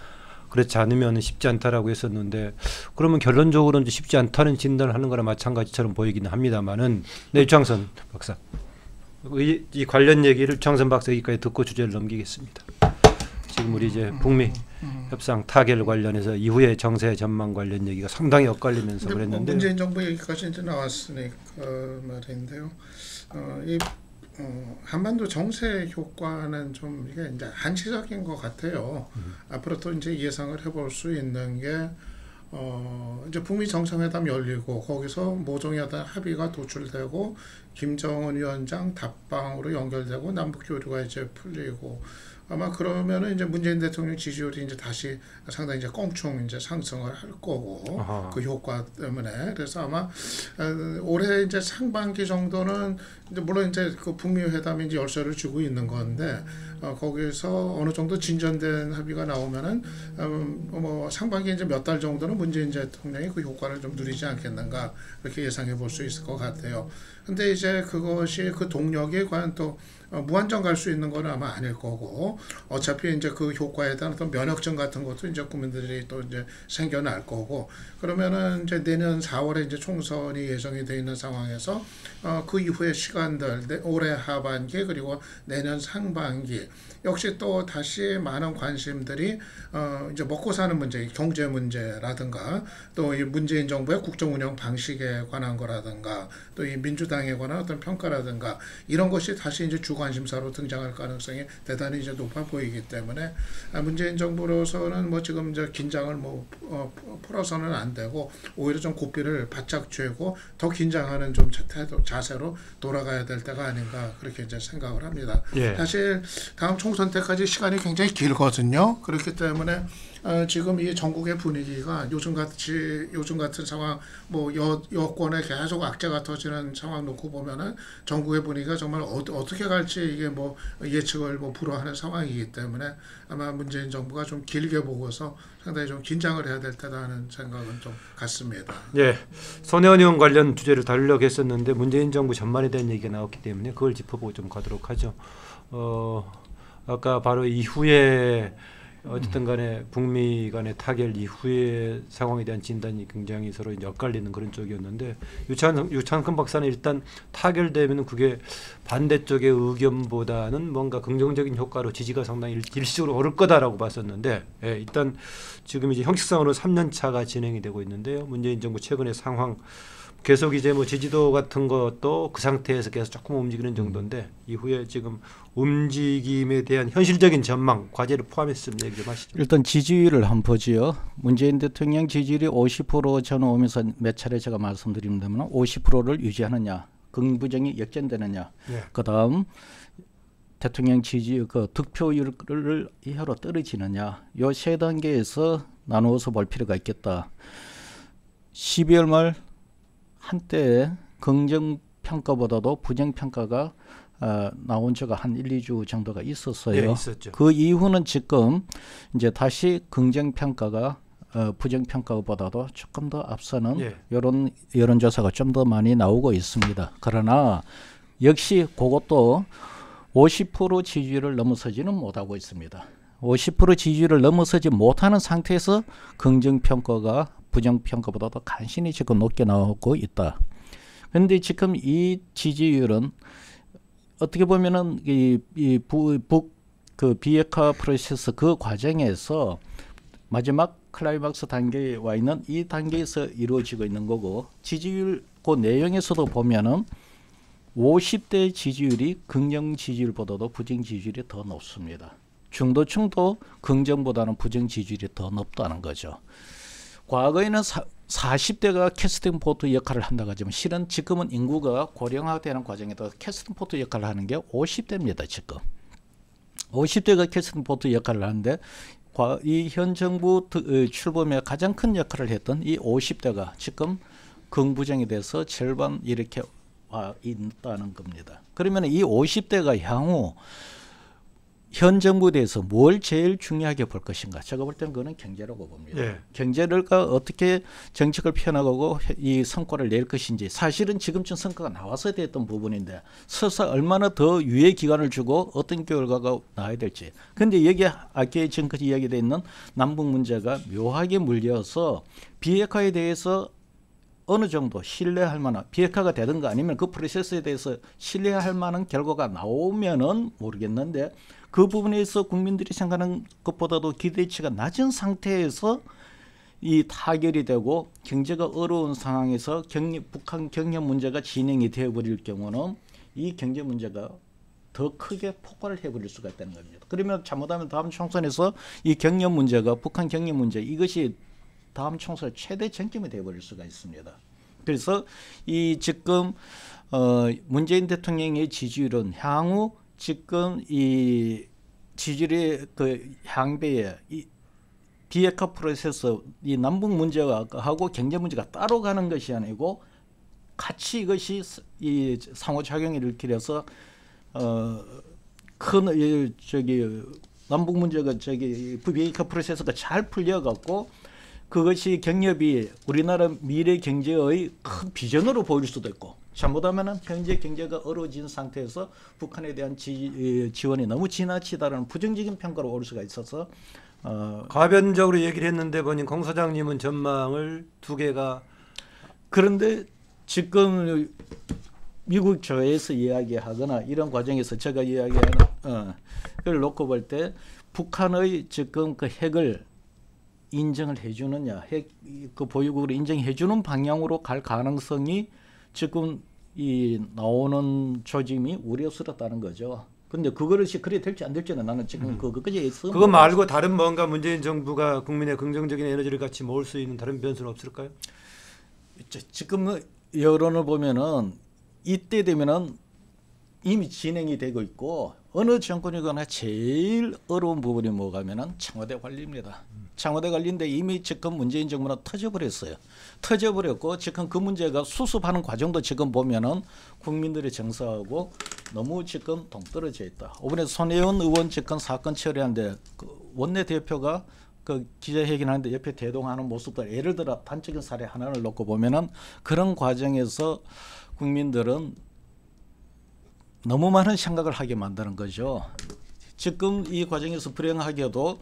그렇지 않으면 쉽지 않다라고 했었는데 그러면 결론적으로는 쉽지 않다는 진단을 하는 거랑 마찬가지처럼 보이기는 합니다만은 네, 유창선 박사 이 관련 얘기를 유창선 박사 여기까지 듣고 주제를 넘기겠습니다. 지금 우리 이제 북미 협상 타결 관련해서 이후의 정세 전망 관련 얘기가 상당히 엇갈리면서 그랬는데 문재인 정부 얘기까지 이제 나왔으니까 말인데요. 한반도 정세 효과는 좀 이게 이제 한시적인 것 같아요. 앞으로 또 이제 예상을 해볼 수 있는 게 이제 북미 정상회담 열리고 거기서 모종여단 합의가 도출되고 김정은 위원장 답방으로 연결되고 남북 교류가 이제 풀리고 아마 그러면은 이제 문재인 대통령 지지율이 이제 다시 상당히 이제 껑충 이제 상승을 할 거고 아하. 그 효과 때문에 그래서 아마 올해 이제 상반기 정도는 이제 물론 이제 그 북미 회담이 이제 열쇠를 주고 있는 건데 거기서 어느 정도 진전된 합의가 나오면은 뭐 상반기 이제 몇 달 정도는 문재인 대통령이 그 효과를 좀 누리지 않겠는가 그렇게 예상해 볼 수 있을 것 같아요. 근데 이제 그것이 그 동력이 과연 또 무한정 갈 수 있는 건 아마 아닐 거고 어차피 이제 그 효과에 대한 어떤 면역증 같은 것도 이제 국민들이 또 이제 생겨날 거고 그러면은 이제 내년 4월에 이제 총선이 예정이 돼 있는 상황에서 그 이후의 시간들 올해 하반기 그리고 내년 상반기 역시 또 다시 많은 관심들이 이제 먹고 사는 문제, 경제 문제라든가 또 이 문재인 정부의 국정 운영 방식에 관한 거라든가 또 이 민주당에 관한 어떤 평가라든가 이런 것이 다시 이제 주 관심사로 등장할 가능성이 대단히 이제 높아 보이기 때문에 문재인 정부로서는 뭐 지금 이제 긴장을 뭐 풀어서는 안 되고 오히려 좀 고삐를 바짝 쥐고 더 긴장하는 좀 태도, 자세로 돌아가야 될 때가 아닌가 그렇게 이제 생각을 합니다. 예. 사실 다음 총선 때까지 시간이 굉장히 길거든요. 그렇기 때문에 지금 이 전국의 분위기가 요즘 같은 상황 뭐 여권에 계속 악재가 터지는 상황 놓고 보면은 전국의 분위기가 정말 어떻게 갈지 이게 뭐 예측을 뭐 불허하는 상황이기 때문에 아마 문재인 정부가 좀 길게 보고서 상당히 좀 긴장을 해야 될 때다 하는 생각은 좀 같습니다. 예, 손혜원 의원 관련 주제를 다루려고 했었는데 문재인 정부 전반에 대한 얘기가 나왔기 때문에 그걸 짚어보고 좀 가도록 하죠. 아까 바로 이후에 어쨌든 간에 북미 간의 타결 이후의 상황에 대한 진단이 굉장히 서로 이제 엇갈리는 그런 쪽이었는데 유창근 박사는 일단 타결되면 그게 반대쪽의 의견보다는 뭔가 긍정적인 효과로 지지가 상당히 일시적으로 오를 거다라고 봤었는데 예, 일단 지금 이제 형식상으로 3년 차가 진행이 되고 있는데요. 문재인 정부 최근의 상황 계속 이제 뭐 지지도 같은 것도 그 상태에서 계속 조금 움직이는 정도인데 이후에 지금 움직임에 대한 현실적인 전망, 과제를 포함했으면 얘기 좀 하시죠. 일단 지지율을 한번 보지요. 문재인 대통령 지지율이 50% 저는 오면서 몇 차례 제가 말씀드립니다만 50%를 유지하느냐, 긍부정이 역전되느냐. 예. 그다음 대통령 지지 그 득표율을 이하로 떨어지느냐. 요 세 단계에서 나누어서 볼 필요가 있겠다. 12월 말 한때 긍정 평가보다도 부정 평가가 나온 적가 한 1, 2주 정도가 있었어요. 네, 있었죠. 그 이후는 지금 이제 다시 긍정 평가가 부정 평가보다도 조금 더 앞서는 예. 이런 여론조사가 좀 더 많이 나오고 있습니다. 그러나 역시 그것도 50% 지지율을 넘어서지는 못하고 있습니다. 50% 지지율을 넘어서지 못하는 상태에서 긍정 평가가 부정 평가보다도 간신히 지금 높게 나오고 있다. 그런데 지금 이 지지율은 어떻게 보면은 그 비핵화 프로세스 그 과정에서 마지막 클라이막스 단계에 와 있는 이 단계에서 이루어지고 있는 거고 지지율 그 내용에서도 보면은 50대 지지율이 긍정 지지율보다도 부정 지지율이 더 높습니다. 중도층도 긍정보다는 부정 지지율이 더 높다는 거죠. 과거에는 40대가 캐스팅 보트 역할을 한다고 하지만 실은 지금은 인구가 고령화되는 과정에서 캐스팅 보트 역할을 하는 게 50대입니다. 지금 50대가 캐스팅 보트 역할을 하는데 이 현 정부 출범에 가장 큰 역할을 했던 이 50대가 지금 긍부정이 돼서 절반 이렇게 와 있다는 겁니다. 그러면 이 50대가 향후 현 정부에 대해서 뭘 제일 중요하게 볼 것인가? 제가 볼 때는 그거는 경제라고 봅니다. 예. 경제가 어떻게 정책을 펴나가고 이 성과를 낼 것인지 사실은 지금쯤 성과가 나왔어야 됐던 부분인데 설사 얼마나 더 유예 기간을 주고 어떤 결과가 나와야 될지. 그런데 여기 아까 지금까지 이야기되어 있는 남북 문제가 묘하게 물려서 비핵화에 대해서 어느 정도 신뢰할 만한 비핵화가 되든가 아니면 그 프로세스에 대해서 신뢰할 만한 결과가 나오면은 모르겠는데 그 부분에서 국민들이 생각하는 것보다도 기대치가 낮은 상태에서 이 타결이 되고 경제가 어려운 상황에서 북한 경협 문제가 진행이 되어버릴 경우는 이 경제 문제가 더 크게 폭발을 해버릴 수가 있다는 겁니다. 그러면 잘못하면 다음 총선에서 이 경협 문제가 북한 경협 문제 이것이 다음 총선 최대 쟁점이 되어버릴 수가 있습니다. 그래서 이 지금 문재인 대통령의 지지율은 향후 지금 이 지질의 그 향배에 이 비핵화 프로세스 이 남북 문제가 하고 경제 문제가 따로 가는 것이 아니고 같이 이것이 이 상호작용을 일으켜서 큰 저기 남북 문제가 저기 비핵화 프로세스가 잘 풀려갖고 그것이 경협이 우리나라 미래 경제의 큰 비전으로 보일 수도 있고 잘못하면은 현재 경제가 어려워진 상태에서 북한에 대한 지원이 너무 지나치다라는 부정적인 평가로 올 수가 있어서 가변적으로 얘기를 했는데 보니 공 소장님은 전망을 두 개가 그런데 지금 미국 조에서 이야기하거나 이런 과정에서 제가 이야기하는 걸 놓고 볼 때 북한의 지금 그 핵을 인정을 해주느냐, 핵 그 보유국으로 인정해주는 방향으로 갈 가능성이 지금 이 나오는 조짐이 우려스럽다는 거죠. 근데 그것이 그래 될지 안 될지는 나는 지금 그것까지 그거 말고 다른 뭔가 문재인 정부가 국민의 긍정적인 에너지를 같이 모을 수 있는 다른 변수는 없을까요? 지금 여론을 보면은 이때 되면은 이미 진행이 되고 있고 어느 정권이거나 제일 어려운 부분이 뭐가면은 청와대 관리입니다. 청와대 관리인데 이미 지금 문재인 정부는 터져버렸어요. 터져버렸고 지금 그 문제가 수습하는 과정도 지금 보면은 국민들이 정서하고 너무 지금 동떨어져 있다. 이번에 손혜원 의원 지금 사건 처리하는데 그 원내 대표가 그 기자회견하는데 옆에 대동하는 모습들 예를 들어 단적인 사례 하나를 놓고 보면은 그런 과정에서 국민들은 너무 많은 생각을 하게 만드는 거죠. 지금 이 과정에서 불행하게도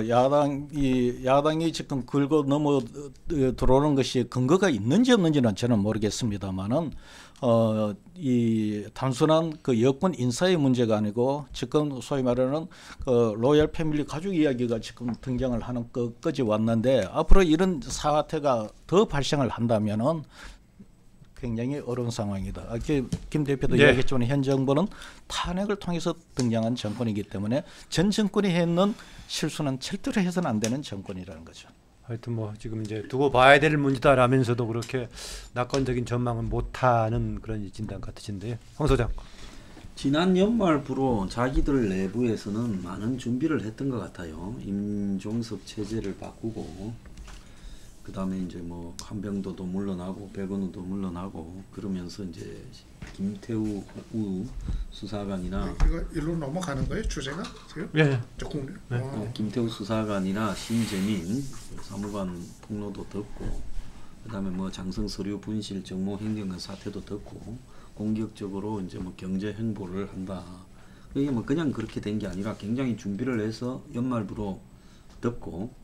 야당이 지금 긁어 넘어 들어오는 것이 근거가 있는지 없는지는 저는 모르겠습니다만은 이 단순한 그 여권 인사의 문제가 아니고 지금 소위 말하는 그 로얄 패밀리 가족 이야기가 지금 등장을 하는 것까지 왔는데 앞으로 이런 사태가 더 발생을 한다면은 굉장히 어려운 상황이다. 김 대표도 이야기했지만 현 정부는 탄핵을 통해서 등장한 정권이기 때문에 전 정권이 했는 실수는 절대로 해서는 안 되는 정권이라는 거죠. 하여튼 뭐 지금 이제 두고 봐야 될 문제다라면서도 그렇게 낙관적인 전망은 못하는 그런 진단 같으신데요. 황 소장. 지난 연말부로 자기들 내부에서는 많은 준비를 했던 것 같아요. 임종석 체제를 바꾸고 그 다음에 이제 뭐 한병도도 물러나고 백원우도 물러나고 그러면서 이제 김태우 수사관이나 이거 일로 넘어가는 거예요 주제가 지금? 예. 조금. 김태우 수사관이나 신재민 사무관 폭로도 듣고 그 다음에 뭐 장성서류 분실 정모 행정관 사태도 듣고 공격적으로 이제 뭐 경제 행보를 한다. 이게 뭐 그냥 그렇게 된 게 아니라 굉장히 준비를 해서 연말부로 듣고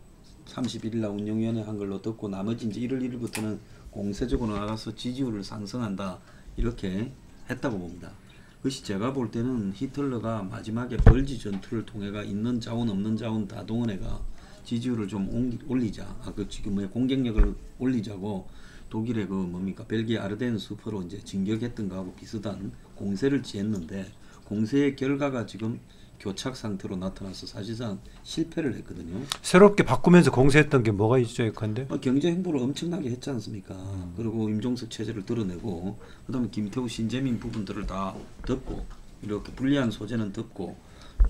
31일 날 운영위원회 한 걸로 듣고 나머지 이제 1월 1일부터는 공세적으로 나가서 지지율을 상승한다 이렇게 했다고 봅니다. 그것이 제가 볼 때는 히틀러가 마지막에 벌지 전투를 통해가 있는 자원 없는 자원 다 동원해가 지지율을 좀 올리자, 그 지금 뭐 공격력을 올리자고 독일의 그 뭡니까 벨기에 아르덴 수퍼로 이제 진격했던 거하고 비슷한 공세를 취했는데 공세의 결과가 지금 교착 상태로 나타나서 사실상 실패를 했거든요. 새롭게 바꾸면서 공세했던 게 뭐가 있죠, 예컨대? 경제 행보를 엄청나게 했지 않습니까? 그리고 임종석 체제를 드러내고 그다음에 김태우 신재민 부분들을 다 듣고 이렇게 불리한 소재는 듣고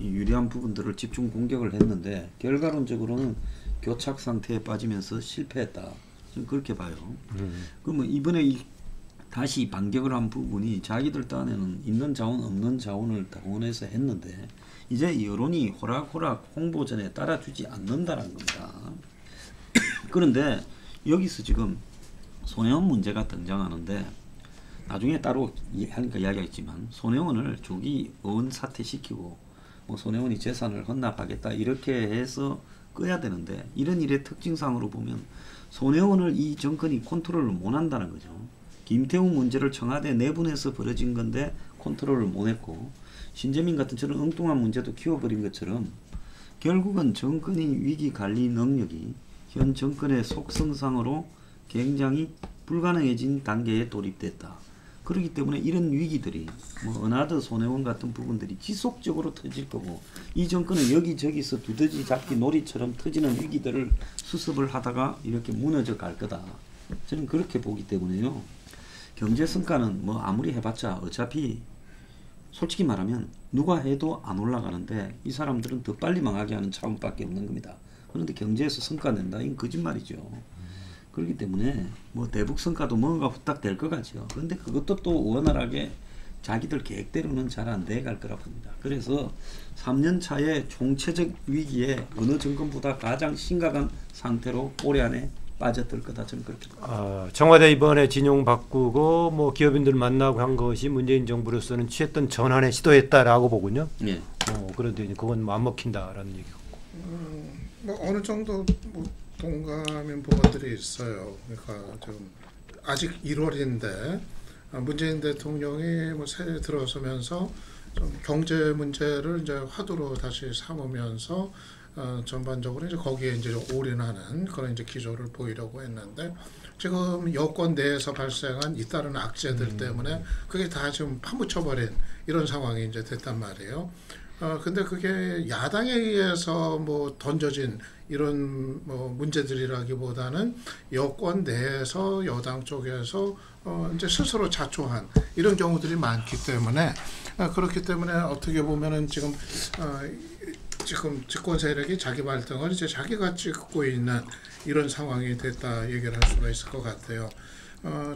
유리한 부분들을 집중 공격을 했는데 결과론적으로는 교착 상태에 빠지면서 실패했다. 저는 그렇게 봐요. 그러면 이번에 다시 반격을 한 부분이 자기들 딴에는 있는 자원 없는 자원을 동원해서 했는데 이제 여론이 호락호락 홍보전에 따라주지 않는다는 겁니다. 그런데 여기서 지금 손혜원 문제가 등장하는데 나중에 따로 하니까 이야기하겠지만 손혜원을 조기 의원 사퇴시키고 뭐 손혜원이 재산을 헌납하겠다 이렇게 해서 꺼야 되는데 이런 일의 특징상으로 보면 손혜원을 이 정권이 컨트롤을 못한다는 거죠. 김태우 문제를 청와대 내분에서 벌어진 건데 컨트롤을 못했고 신재민 같은 저런 엉뚱한 문제도 키워버린 것처럼 결국은 정권의 위기관리 능력이 현 정권의 속성상으로 굉장히 불가능해진 단계에 돌입됐다. 그렇기 때문에 이런 위기들이 뭐 은하드 손혜원 같은 부분들이 지속적으로 터질 거고 이 정권은 여기저기서 두더지 잡기 놀이처럼 터지는 위기들을 수습을 하다가 이렇게 무너져 갈 거다. 저는 그렇게 보기 때문에요. 경제 성과는 뭐 아무리 해봤자 어차피 솔직히 말하면 누가 해도 안 올라가는데 이 사람들은 더 빨리 망하게 하는 차원밖에 없는 겁니다. 그런데 경제에서 성과 낸다? 이건 거짓말이죠. 그렇기 때문에 뭐 대북 성과도 뭔가 후딱 될 것 같죠. 그런데 그것도 또 원활하게 자기들 계획대로는 잘 안 돼 갈 거라 봅니다. 그래서 3년 차의 총체적 위기에 어느 정권보다 가장 심각한 상태로 올해 안에 빠져들 거다 저는 그렇게 봅니다. 청와대 이번에 진용 바꾸고 뭐 기업인들 만나고 한 것이 문재인 정부로서는 취했던 전환에 시도했다라고 보군요. 예. 그런데 이제 그건 뭐 안 먹힌다라는 얘기고. 뭐 어느 정도 뭐 동감인 부분들이 있어요. 그러니까 좀 아직 1월인데 문재인 대통령이 뭐 새해 들어서면서 좀 경제 문제를 이제 화두로 다시 삼으면서 전반적으로 이제 거기에 이제 올인하는 그런 이제 기조를 보이려고 했는데 지금 여권 내에서 발생한 잇따른 악재들 때문에 그게 다 지금 파묻혀버린 이런 상황이 이제 됐단 말이에요. 근데 그게 야당에 의해서 뭐 던져진 이런 뭐 문제들이라기보다는 여권 내에서 여당 쪽에서 이제 스스로 자초한 이런 경우들이 많기 때문에 그렇기 때문에 어떻게 보면은 지금 집권 세력이 자기 발등을 이제 자기가 찍고 있는 이런 상황이 됐다 얘기를 할 수가 있을 것 같아요.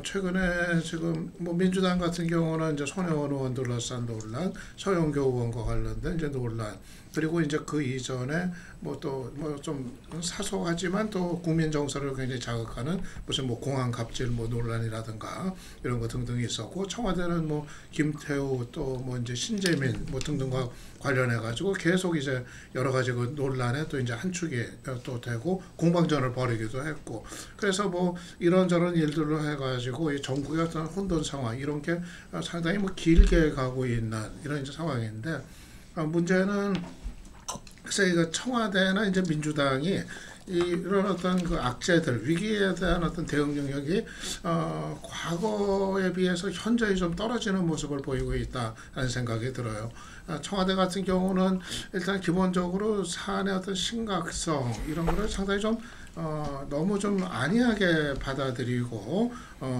최근에 지금 뭐 민주당 같은 경우는 이제 손혜원 의원 둘러싼 논란, 서영교 의원과 관련된 이제 논란, 그리고 이제 그 이전에 뭐 또 뭐 좀 사소하지만 또 국민 정서를 굉장히 자극하는 무슨 뭐 공항 갑질 뭐 논란이라든가 이런 거 등등이 있었고, 청와대는 뭐 김태우 또 뭐 이제 신재민 뭐 등등과 관련해 가지고 계속 이제 여러 가지 그 논란에 또 이제 한 축이 또 되고 공방전을 벌이기도 했고, 그래서 뭐 이런저런 일들로 해가지고 이 전국의 어떤 혼돈 상황 이런 게 상당히 뭐 길게 가고 있는 이런 이제 상황인데, 문제는 글쎄 이거 청와대나 이제 민주당이 이런 어떤 그 악재들 위기에 대한 어떤 대응 능력이 과거에 비해서 현저히 좀 떨어지는 모습을 보이고 있다는 생각이 들어요. 청와대 같은 경우는 일단 기본적으로 사안의 어떤 심각성 이런 거를 상당히 좀 너무 좀 안이하게 받아들이고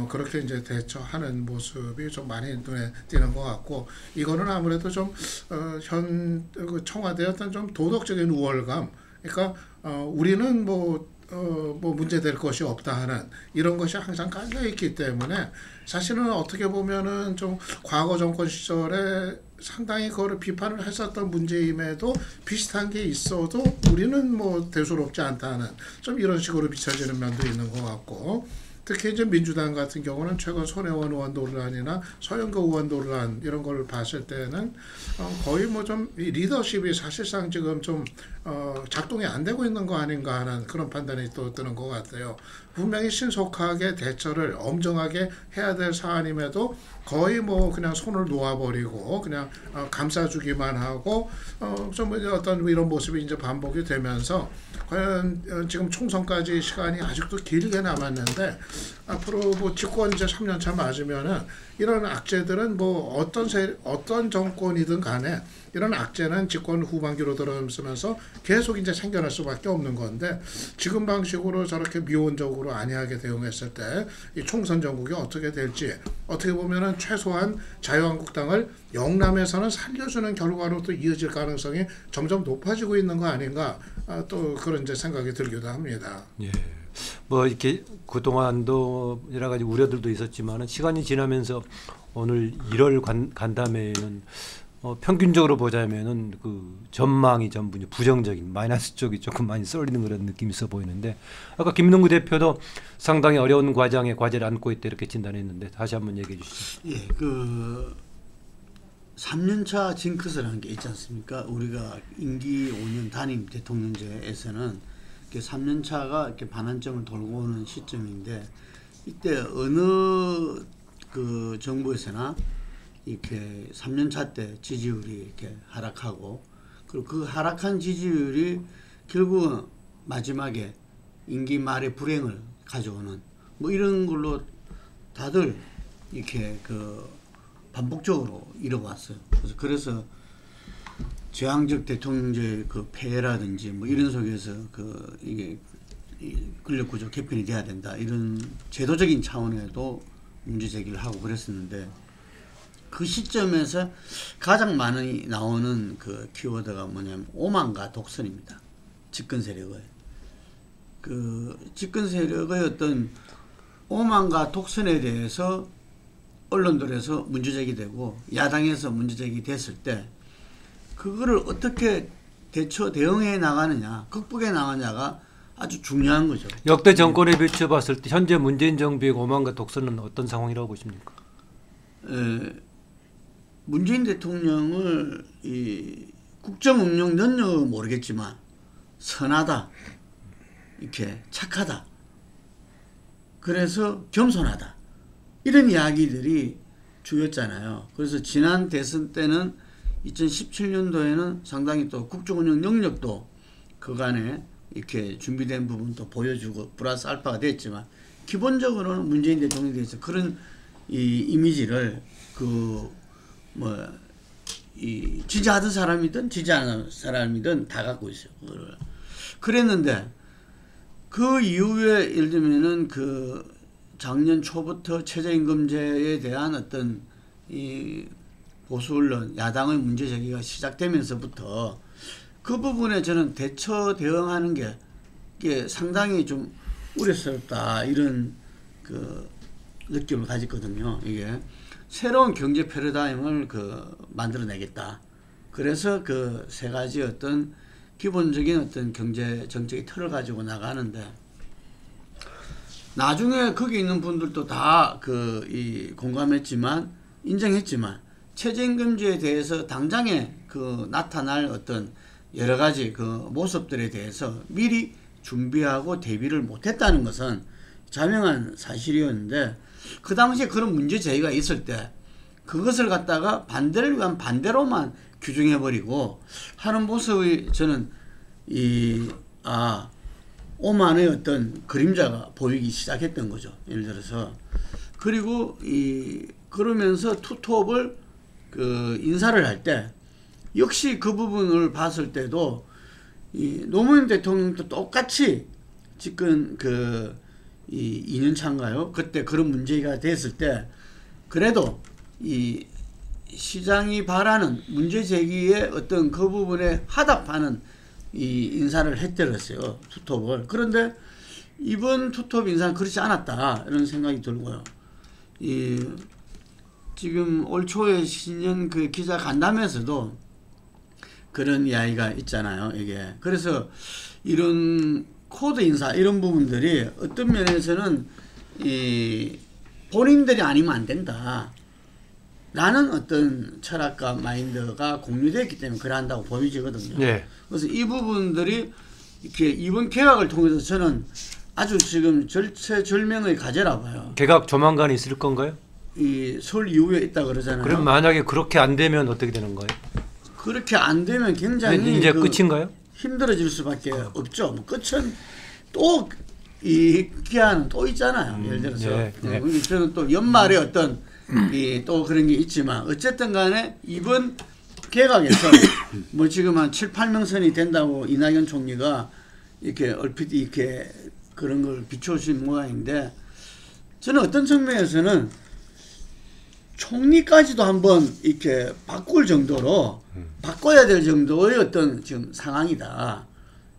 그렇게 이제 대처하는 모습이 좀 많이 눈에 띄는 것 같고, 이거는 아무래도 좀 그 청와대의 어떤 좀 도덕적인 우월감, 그러니까 우리는 뭐 문제될 것이 없다 하는 이런 것이 항상 깔려 있기 때문에 사실은 어떻게 보면은 좀 과거 정권 시절에 상당히 그거를 비판을 했었던 문제임에도 비슷한 게 있어도 우리는 뭐 대수롭지 않다는 좀 이런 식으로 비춰지는 면도 있는 것 같고, 특히 이제 민주당 같은 경우는 최근 손혜원 의원 논란이나 서영교 의원 논란 이런 걸 봤을 때는 거의 뭐 좀 리더십이 사실상 지금 좀 작동이 안 되고 있는 거 아닌가 하는 그런 판단이 또 드는 것 같아요. 분명히 신속하게 대처를 엄정하게 해야 될 사안임에도 거의 뭐 그냥 손을 놓아버리고 그냥 감싸주기만 하고 좀 어떤 이런 모습이 이제 반복이 되면서 과연 지금 총선까지 시간이 아직도 길게 남았는데 앞으로 뭐 집권 이제 3년차 맞으면은 이런 악재들은 뭐 어떤 정권이든 간에 이런 악재는 집권 후반기로 들어서면서 계속 이제 생겨날 수밖에 없는 건데, 지금 방식으로 저렇게 미온적으로 안이하게 대응했을 때 이 총선 전국이 어떻게 될지, 어떻게 보면은 최소한 자유한국당을 영남에서는 살려주는 결과로 또 이어질 가능성이 점점 높아지고 있는 거 아닌가, 또 그런 이제 생각이 들기도 합니다. 예. 뭐 이렇게 그동안도 여러 가지 우려들도 있었지만은 시간이 지나면서 오늘 1월 간담회에는 평균적으로 보자면은 그 전망이 전부 부정적인 마이너스 쪽이 조금 많이 쏠리는 그런 느낌이 있어 보이는데, 아까 김능구 대표도 상당히 어려운 과제를 안고 있다 이렇게 진단했는데 다시 한번 얘기해 주시죠. 예, 그 3년차 징크스라는 게 있지 않습니까? 우리가 임기 5년 단임 대통령제에서는 3년차가 이렇게 반환점을 돌고 오는 시점인데, 이때 어느 그 정부에서나 이렇게 3년차 때 지지율이 이렇게 하락하고, 그리고 그 하락한 지지율이 결국은 마지막에 임기 말에 불행을 가져오는 뭐 이런 걸로 다들 이렇게 그 반복적으로 이뤄왔어요. 그래서 제왕적 대통령제의 그 폐해라든지 뭐 이런 속에서 그 이게 권력구조 개편이 돼야 된다 이런 제도적인 차원에도 문제 제기를 하고 그랬었는데, 그 시점에서 가장 많이 나오는 그 키워드가 뭐냐면 오만과 독선입니다. 집권 세력의 그 집권 세력의 어떤 오만과 독선에 대해서 언론들에서 문제제기되고 야당에서 문제제기됐을 때 그거를 어떻게 대응해 나가느냐, 극복해 나가느냐가 아주 중요한 거죠. 역대 정권에 비춰봤을 때 현재 문재인 정부의 오만과 독선은 어떤 상황이라고 보십니까? 문재인 대통령을 이 국정 운영 능력은 모르겠지만 선하다, 이렇게 착하다, 그래서 겸손하다, 이런 이야기들이 주였잖아요. 그래서 지난 대선 때는 2017년도에는 상당히 또 국정 운영 능력도 그간에 이렇게 준비된 부분도 보여주고 플러스 알파가 됐지만 기본적으로는 문재인 대통령에 대해서 그런 이 이미지를 이 지지하던 사람이든 지지하는 사람이든 다 갖고 있어요. 그랬는데 그 이후에 예를 들면은 그 작년 초부터 최저임금제에 대한 어떤 이 보수 언론 야당의 문제 제기가 시작되면서부터 그 부분에 저는 대응하는 게 이게 상당히 좀 우려스럽다, 이런 그 느낌을 가졌거든요. 이게 새로운 경제 패러다임을 만들어내겠다. 그래서 그 세 가지 어떤 기본적인 어떤 경제 정책의 틀을 가지고 나가는데, 나중에 거기 있는 분들도 다 공감했지만 인정했지만 최저임금제에 대해서 당장에 나타날 어떤 여러 가지 모습들에 대해서 미리 준비하고 대비를 못했다는 것은 자명한 사실이었는데, 그 당시에 그런 문제 제기가 있을 때 그것을 갖다가 반대를 위한 반대로만 규정해버리고 하는 모습이 저는 오만의 어떤 그림자가 보이기 시작했던 거죠. 예를 들어서. 그리고 그러면서 투톱을 인사를 할 때 역시 그 부분을 봤을 때도 노무현 대통령도 똑같이 지금 2년 차인가요? 그때 그런 문제가 됐을 때 그래도 시장이 바라는 문제 제기에 어떤 그 부분에 하답하는 인사를 했더랬어요. 투톱을. 그런데 이번 투톱 인사는 그렇지 않았다, 이런 생각이 들고요. 지금 올 초에 신년 기자 간담회에서도 그런 이야기가 있잖아요. 이게 그래서 이런 코드 인사 이런 부분들이 어떤 면에서는 본인들이 아니면 안 된다 라는 어떤 철학과 마인드가 공유되었기 때문에 그러한다고 보여지거든요. 네. 그래서 이 부분들이 이렇게 이번 개각을 통해서 저는 아주 지금 절체절명의 과제라 봐요. 개각 조만간 있을 건가요? 설 이후에 있다 그러잖아요. 그럼 만약에 그렇게 안 되면 어떻게 되는 거예요? 그렇게 안 되면 굉장히 이제 끝인가요? 힘들어질 수밖에 없죠. 끝은 또 기한은 또 있잖아요. 예를 들어서 저는 또 연말에 어떤 또 그런 게 있지만 어쨌든 간에 이번 개각에서 뭐 지금 한 7, 8명 선이 된다고 이낙연 총리가 이렇게 얼핏 이렇게 그런 걸 비춰주신 모양인데, 저는 어떤 측면에서는 총리까지도 한번 이렇게 바꿀 정도로 바꿔야 될 정도의 어떤 지금 상황이다.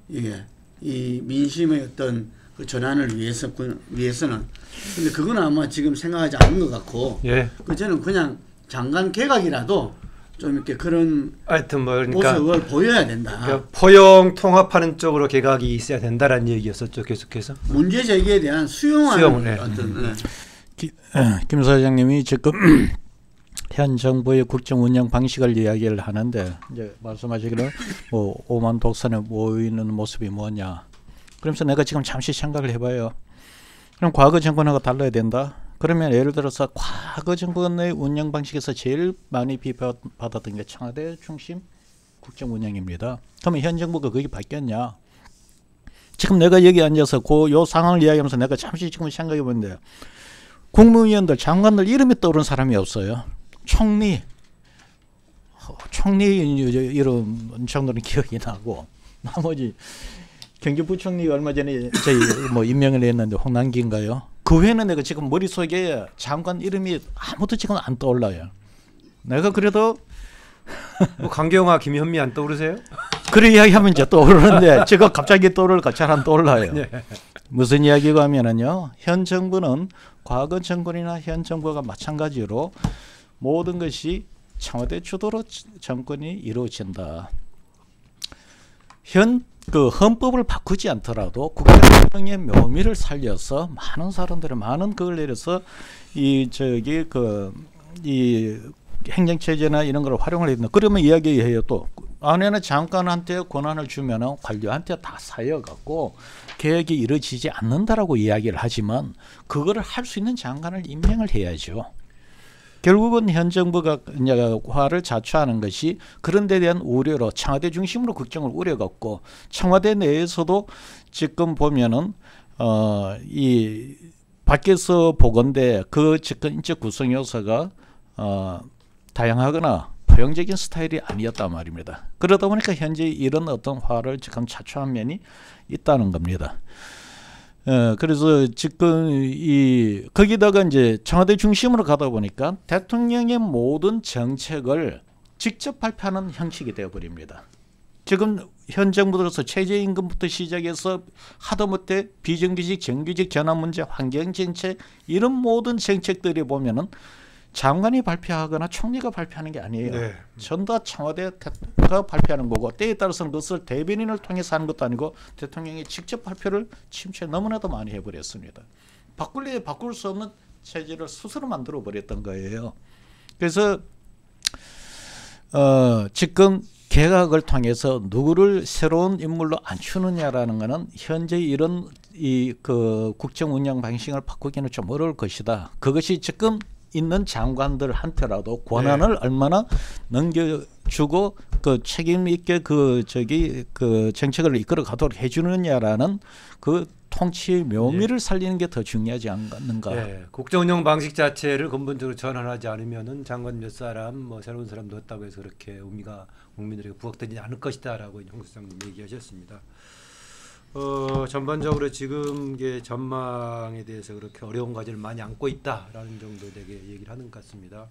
이게 이 민심의 어떤 그 전환을 위해서는. 근데 그건 아마 지금 생각하지 않은 것 같고, 저는 그냥 장관 개각이라도 좀 이렇게 그런 하여튼 그러니까 모습을 보여야 된다. 그러니까 포용 통합하는 쪽으로 개각이 있어야 된다라는 얘기였었죠. 계속해서 문제 제기에 대한 수용하는 어떤 김 사장님이 지금 현 정부의 국정 운영 방식을 이야기를 하는데, 이제 말씀하시기를 뭐 오만 독선에 모이는 모습이 뭐냐. 그러면서 내가 지금 잠시 생각을 해봐요. 그럼 과거 정권하고 달라야 된다. 그러면 예를 들어서 과거 정권의 운영 방식에서 제일 많이 비판받았던 게 청와대 중심 국정 운영입니다. 그러면 현 정부가 그게 바뀌었냐? 지금 내가 여기 앉아서 요 상황을 이야기하면서 내가 잠시 지금 생각해 보는데, 국무위원들, 장관들 이름이 떠오르는 사람이 없어요. 총리 이름 정도는 기억이 나고, 나머지 경제부총리가 얼마 전에 저희 뭐 임명을 했는데 홍남기인가요? 그 외에는 내가 지금 머릿속에 장관 이름이 아무도 지금 안 떠올라요. 내가 그래도 뭐 강경화, 김현미 안 떠오르세요? 그런 이야기하면 이제 떠오르는데 제가 갑자기 떠오를까 잘 안 떠올라요. 네. 무슨 이야기가 하면은요. 현 정부는 과거 정권이나 현 정부가 마찬가지로 모든 것이 청와대 주도로 정권이 이루어진다. 현 그 헌법을 바꾸지 않더라도 국회의 묘미를 살려서 많은 사람들이 많은 그걸 내려서 이 행정체제나 이런 걸 활용을 했는데 그러면 이야기해요. 또 안에는 장관한테 권한을 주면은 관료한테 다 쌓여갖고 계획이 이루어지지 않는다라고 이야기를 하지만 그거를 할 수 있는 장관을 임명을 해야죠. 결국은 현 정부가 화를 자초하는 것이 그런 데 대한 우려로 청와대 중심으로 국정을 우려갖고 청와대 내에서도 지금 보면은 이 밖에서 보건대 그 집권 인적 구성 요소가 다양하거나 포용적인 스타일이 아니었단 말입니다. 그러다 보니까 현재 이런 어떤 화를 지금 자초한 면이 있다는 겁니다. 그래서 지금 거기다가 이제 청와대 중심으로 가다 보니까 대통령의 모든 정책을 직접 발표하는 형식이 되어 버립니다. 지금 현 정부 들어서 최저임금부터 시작해서 하다못해 비정규직, 정규직 전환 문제, 환경 정책 이런 모든 정책들이 보면은 장관이 발표하거나 총리가 발표하는 게 아니에요. 네. 전부 다 청와대가 발표하는 거고 때에 따라서는 그것을 대변인을 통해서 하는 것도 아니고 대통령이 직접 발표를 침체 너무나도 많이 해버렸습니다. 바꿀 수 없는 체제를 스스로 만들어 버렸던 거예요. 그래서 지금 개각을 통해서 누구를 새로운 인물로 앉히느냐라는 것은 현재 이런 그 국정 운영 방식을 바꾸기는 좀 어려울 것이다. 그것이 지금 있는 장관들한테라도 권한을 얼마나 넘겨주고 그 책임 있게 그 정책을 이끌어 가도록 해주느냐라는 그 통치의 묘미를 살리는 게 더 중요하지 않는가. 네. 국정운영 방식 자체를 근본적으로 전환하지 않으면은 장관 몇 사람, 뭐 새로운 사람 넣었다고 해서 그렇게 의미가 국민들에게 부각되지 않을 것이다라고 홍 수장님 얘기하셨습니다. 전반적으로 지금 전망에 대해서 그렇게 어려운 과제를 많이 안고 있다라는 정도 되게 얘기를 하는 것 같습니다.